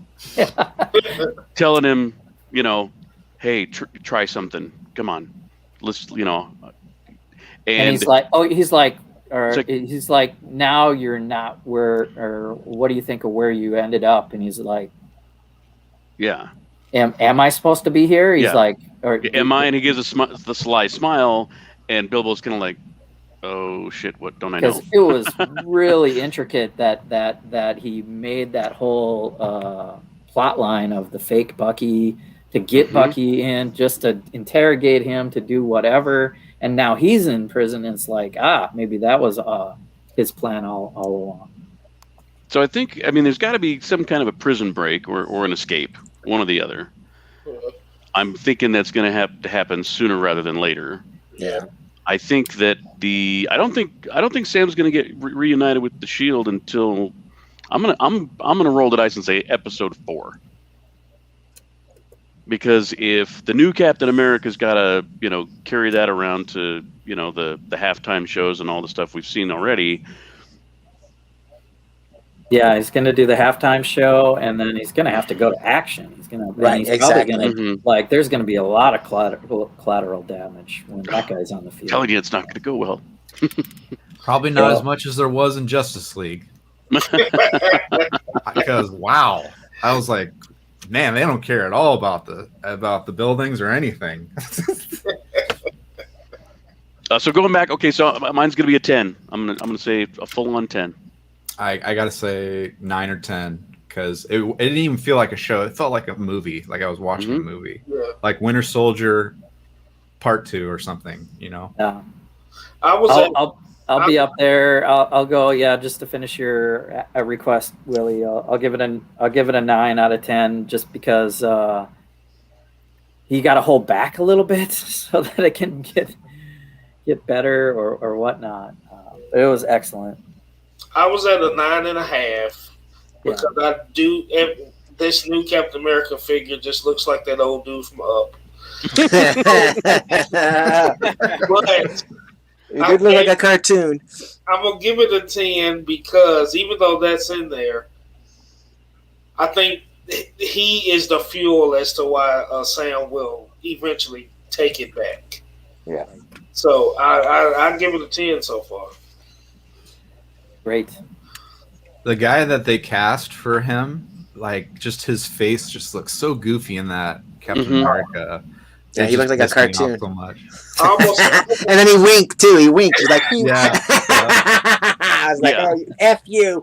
telling him, hey, try something. Come on, let's, And he's like, now you're not where, or what do you think of where you ended up? And he's like, yeah. Am I supposed to be here? He's like, or am I? And he gives the sly smile, and Bilbo's kind of like, oh shit, what don't I know? Because it was really intricate that he made that whole plot line of the fake Bucky to get Bucky in, just to interrogate him, to do whatever. and now he's in prison. And it's like, maybe that was his plan all along. So I think, there's got to be some kind of a prison break or an escape, one or the other. I'm thinking that's going to have to happen sooner rather than later. Yeah. I think that I don't think Sam's going to get reunited with the Shield until I'm gonna roll the dice and say episode 4. Because if the new Captain America's got to carry that around to the halftime shows and all the stuff we've seen already. Yeah, he's going to do the halftime show, and then he's going to have to go to action. He's going to, Right, he's exactly. probably going to, there's going to be a lot of collateral damage when that guy's on the field. Telling you, it's not going to go well. Probably not as much as there was in Justice League. Because wow, I was like, man, they don't care at all about the buildings or anything. So going back, okay, so mine's going to be a 10. I'm gonna say a full-on 10. I gotta say 9 or 10 because it didn't even feel like a show. It felt like a movie, like I was watching a movie, like Winter Soldier Part 2 or something. Yeah, I'll be up there. I'll go. Yeah, just to finish your request, Willie. I'll give it a 9 out of 10, just because you got to hold back a little bit so that it can get better or whatnot. But it was excellent. I was at a 9.5 because this new Captain America figure just looks like that old dude from Up. But it did look like a cartoon. I'm gonna give it a 10 because even though that's in there, I think he is the fuel as to why Sam will eventually take it back. Yeah. So I give it a 10 so far. Great. The guy that they cast for him, like just his face just looks so goofy in that Captain America. Yeah, he looked like a cartoon. So much. And then he winked too. He winked. He's like, yeah. I was like, oh, F you.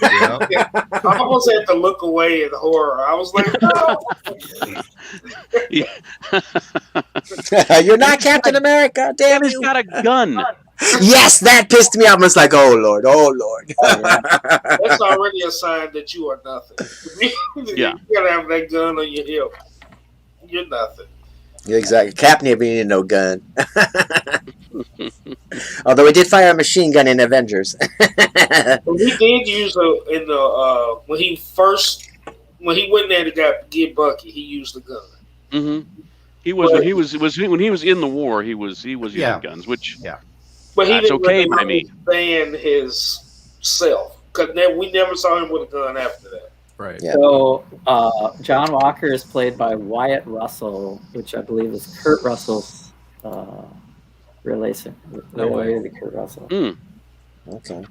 Yeah. I almost had to look away in horror. I was like, no. You're not Captain America. Damn you. He's got a gun. Yes, that pissed me off. I was like, oh, Lord. That's already a sign that you are nothing. Yeah. You gotta have that gun on your hip. You're nothing. Yeah, exactly. Cap never needed no gun. Although he did fire a machine gun in Avengers. But he did use in the when he went there to get Bucky, he used the gun. Mm-hmm. He was when he was in the war. He was using guns, which but he that's didn't okay really by me. understand his self because we never saw him with a gun after that. Right. Yeah. So John Walker is played by Wyatt Russell, which I believe is Kurt Russell's relation. No way. To Kurt Russell. Mm. Okay.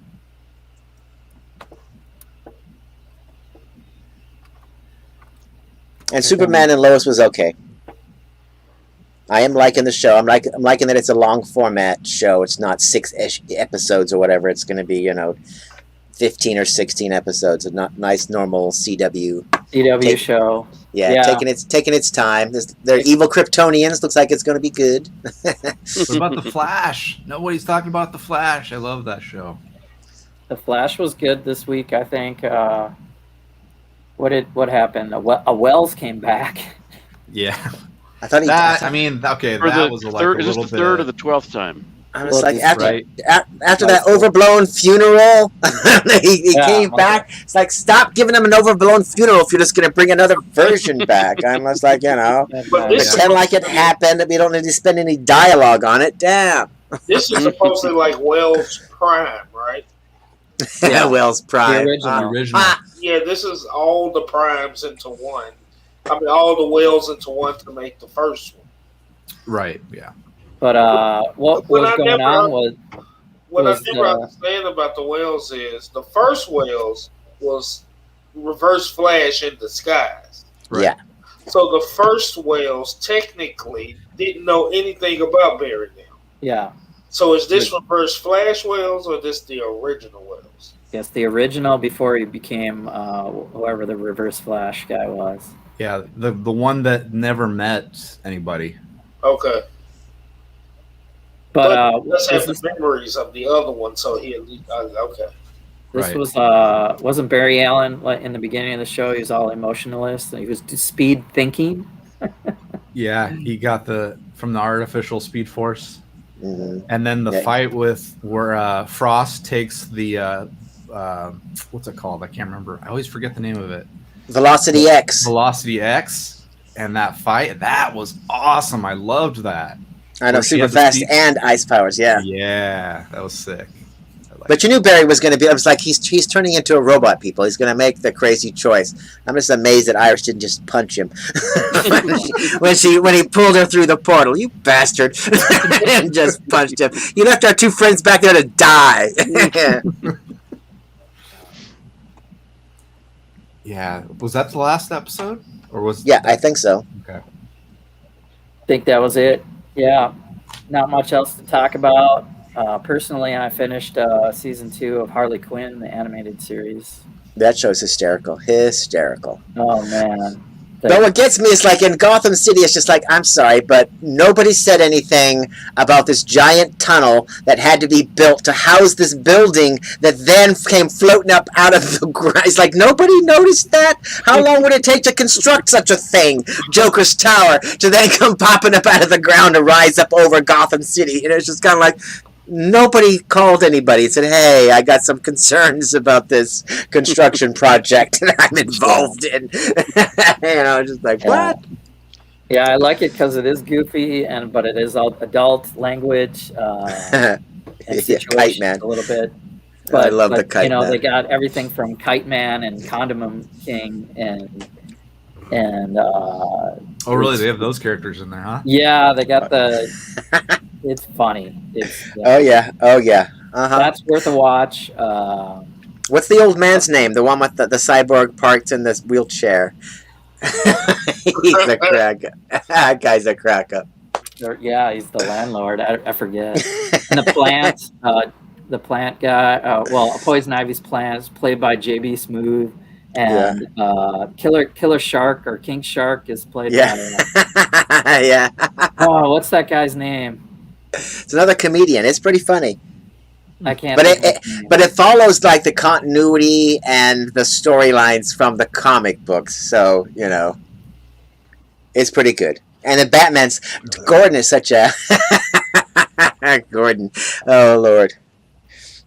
And Superman and Lois was okay. I am liking the show. I'm liking that it's a long format show. It's not 6 episodes or whatever. It's going to be 15 or 16 episodes. A nice normal CW show. Yeah, taking its time. They're evil Kryptonians. Looks like it's going to be good. What about the Flash? Nobody's talking about the Flash. I love that show. The Flash was good this week, I think. What happened? A Wells came back. Yeah. I thought that was the third. Is this the third or the 12th time? I was like, right. after that overblown funeral, he came back. It's like, stop giving him an overblown funeral if you're just going to bring another version back. I'm just like, pretend like it happened. We don't need to spend any dialogue on it. Damn. This is supposed to be like Wells Prime, right? Yeah, Wells Prime. The original. Yeah, this is all the primes into one. I mean, all the Wells into one to make the first one. Right, yeah. But what was going on was... What I never understand about the Wells is the first Wells was Reverse Flash in disguise. Right. Yeah. So the first Wells technically didn't know anything about Barry now. Yeah. So is this Reverse Flash Wells or this the original Wells? Yes, the original before he became whoever the Reverse Flash guy was. Yeah, the one that never met anybody. Okay. But let's have this, the memories of the other one. So he at least okay. this Right. was wasn't Barry Allen like, in the beginning of the show? He was all emotionalist. And he was speed thinking. Yeah, he got from the artificial Speed Force, and then the Yeah. fight with where Frost takes the what's it called? I can't remember. I always forget the name of it. Velocity X. Velocity X, and that fight that was awesome. I loved that. I know, Where she super had the fast speed- and ice powers. Yeah. Yeah, that was sick. I liked But you knew Barry was going to be. I was like, he's turning into a robot. People, he's going to make the crazy choice. I'm just amazed that Iris didn't just punch him when he pulled her through the portal. You bastard! And just punched him. You left our two friends back there to die. Yeah, was that the last episode, or was? Yeah, I think so. Okay. Think that was it. Yeah, not much else to talk about. Personally, I finished season 2 of Harley Quinn, the animated series. That show's hysterical. Hysterical. Oh man. But what gets me is like in Gotham City, it's just like, I'm sorry, but nobody said anything about this giant tunnel that had to be built to house this building that then came floating up out of the ground. It's like, nobody noticed that? How long would it take to construct such a thing, Joker's Tower, to then come popping up out of the ground to rise up over Gotham City? And it's just kind of like, nobody called anybody and said, hey, I got some concerns about this construction project that I'm involved in. Just like, what? Yeah, I like it because it is goofy, but it is adult language and Kite Man. a little bit. I love the Kite Man. They got everything from Kite Man and Condom King and Oh, really? They have those characters in there, huh? yeah, they got the. It's funny. Oh yeah. Uh-huh. That's worth a watch. What's the old man's name? The one with the cyborg parked in this wheelchair. He's a crack. That guy's a crack up. Yeah, he's the landlord. I forget. And the plant guy. Poison Ivy's plant is played by JB Smoove, and Killer Shark or King Shark is played by. Yeah. Oh, what's that guy's name? It's another comedian. It's pretty funny. I can't. But it follows like the continuity and the storylines from the comic books, so it's pretty good. And the Batman's Gordon is such a Gordon. Oh Lord,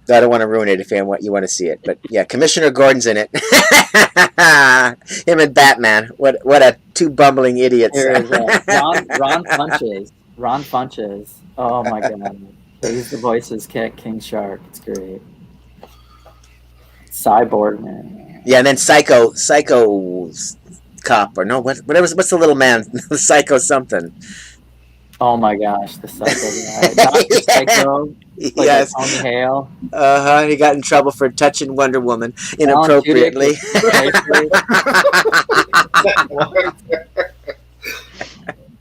I don't want to ruin it if you want to see it. But yeah, Commissioner Gordon's in it. Him and Batman. What a two bumbling idiots. Ron Funches. Ron Funches. Oh my god. He's the voices King Shark. It's great. Cyborg Man. Yeah, and then Psycho Cop or no, what's the little man? Psycho something. Oh my gosh, the Psycho guy. Dr. Psycho. Yes. Tony Hale. He got in trouble for touching Wonder Woman inappropriately.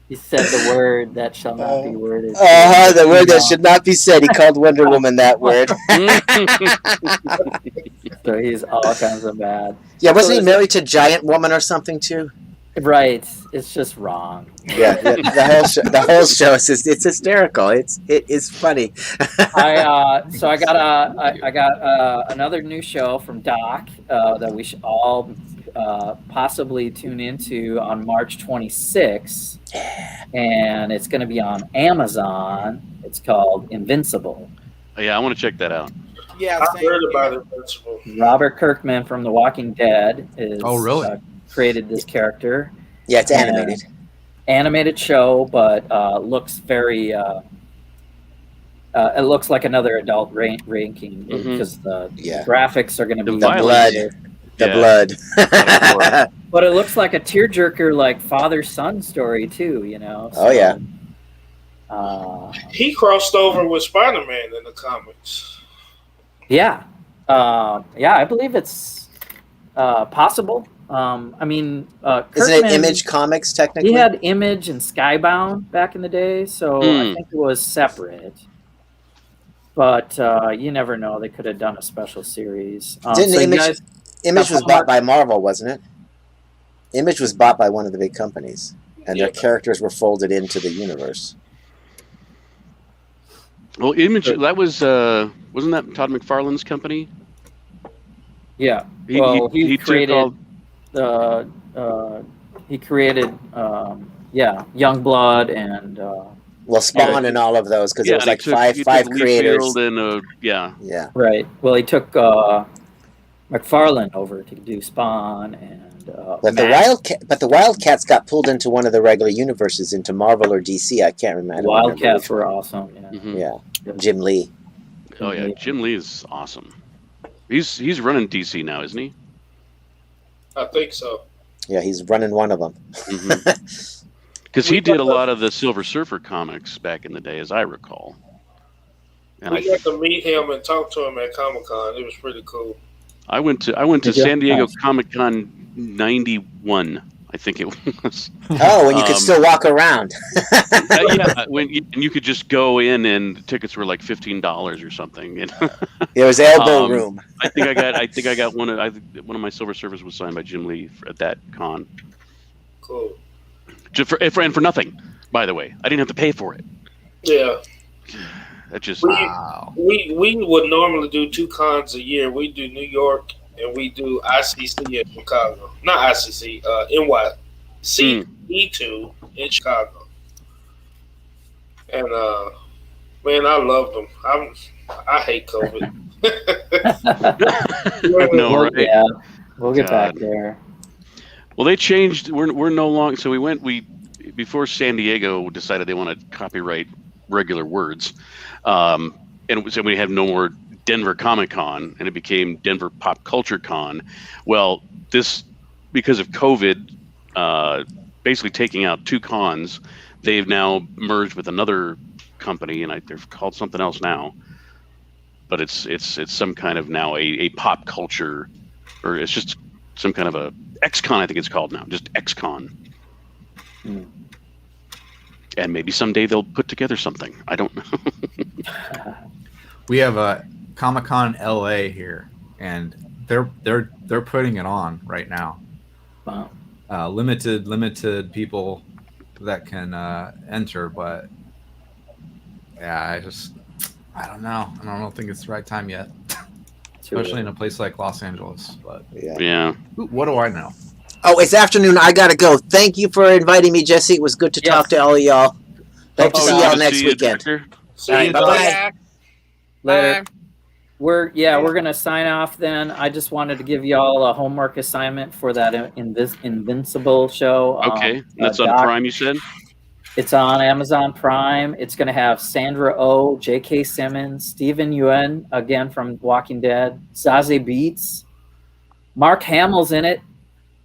He said the word that shall not be worded. The word that should not be said. He called Wonder Woman that word. So he's all kinds of bad. Yeah, wasn't he married to Giant Woman or something too? Right. It's just wrong. Yeah, the whole show is it's hysterical. It is funny. I got another new show from Doc that we should all possibly tune into on March 26th. And it's going to be on Amazon. It's called Invincible. Yeah, I want to check that out. Yeah, I heard about Invincible. Robert Kirkman from The Walking Dead is created this character. Yeah, it's animated. Animated show, but looks very. It looks like another adult ranking because the graphics are going to be the blood. But it looks like a tearjerker, like father-son story too. Oh yeah. He crossed over with Spider-Man in the comics. Yeah. I believe it's possible. Kirkman, isn't it Image Comics technically? He had Image and Skybound back in the day, so I think it was separate. But you never know; they could have done a special series. Image was bought by Marvel, wasn't it? Image was bought by one of the big companies, and their characters were folded into the universe. Well, Image, that was wasn't that Todd McFarlane's company? Yeah. He Well, he took created all. he created Youngblood and Well, Spawn Yeah. and all of those, because Yeah, it was and like he five took creators. Leafield and yeah. Yeah. right. Well, he took McFarlane over to do Spawn and But the Wildcats got pulled into one of the regular universes, into Marvel or DC. I can't remember. I don't remember Wildcats which were one. awesome. Yeah. Mhm. Yeah. Jim Lee. Oh yeah, Jim Lee is awesome. He's running DC now, isn't he? I think so. Yeah, he's running one of them. Because he did a lot of the Silver Surfer comics back in the day, as I recall. And We got to meet him and talk to him at Comic-Con. It was pretty cool. I went to San Diego Comic-Con '91, I think it was. Oh, and you could still walk around. Yeah, and you could just go in, and tickets were like $15 or something. And There was elbow room. I think I got one of my Silver Surfers was signed by Jim Lee at that con. Cool. Just for nothing, by the way. I didn't have to pay for it. Yeah. That just Wow. We would normally do 2 cons a year. We do New York and we do ICC in Chicago. Not ICC, NYC E2 in Chicago. And man, I loved them. I hate COVID. no, right? Yeah, we'll get back there. Well, they changed. We're no longer. So before San Diego decided they want to copyright regular words, and so we have no more Denver Comic Con, and it became Denver Pop Culture Con. Well, this because of COVID, basically taking out 2 cons, they've now merged with another company, and they're called something else now. But it's some kind of now a pop culture, or it's just some kind of a X-Con, I think it's called now, just X-Con. And maybe someday they'll put together something. I don't know. We have a Comic-Con LA here, and they're putting it on right now. Wow. Limited people that can enter, but yeah, I don't know. I don't think it's the right time yet, especially in a place like Los Angeles. But Yeah. what do I know? Oh, it's afternoon. I gotta go. Thank you for inviting me, Jesse. It was good to talk to all of y'all. Hope to see y'all next weekend. See you, Bye-bye. Later. We're gonna sign off then. I just wanted to give y'all a homework assignment for that Invincible show. Okay, that's on Doc. Prime, you said? It's on Amazon Prime. It's gonna have Sandra Oh, J.K. Simmons, Stephen Yeun again from Walking Dead, Zazie Beetz, Mark Hamill's in it.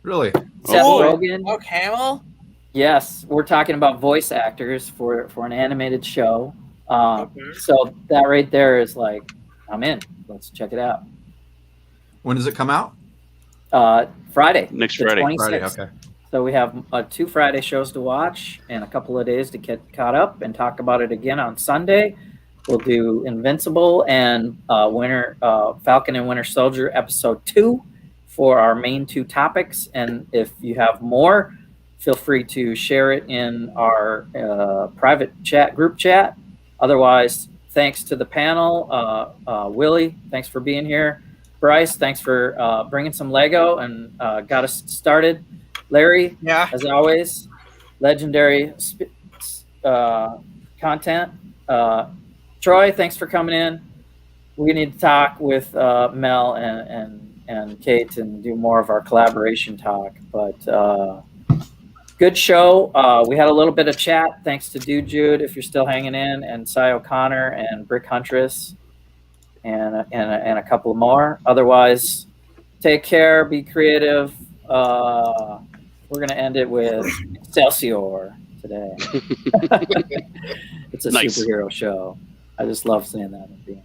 Really? Seth boy. Rogen. Mark Hamill? Yes, we're talking about voice actors for an animated show. So that right there is like, I'm in. Let's check it out. When does it come out? Friday. Next the Friday. 26th. Friday. Okay. So we have 2 Friday shows to watch and a couple of days to get caught up and talk about it again on Sunday. We'll do Invincible and Falcon and Winter Soldier episode 2 for our main 2 topics. And if you have more, feel free to share it in our private group chat. Otherwise, thanks to the panel. Willie, thanks for being here. Bryce, thanks for bringing some Lego and got us started. Larry, as always, legendary content. Troy, thanks for coming in. We need to talk with Mel and Kate and do more of our collaboration talk. But good show. We had a little bit of chat. Thanks to Dude Jude, if you're still hanging in, and Cy O'Connor and Brick Huntress, and a couple more. Otherwise, take care. Be creative. We're gonna end it with Excelsior today. It's a Nice. superhero show. I just love saying that at the end.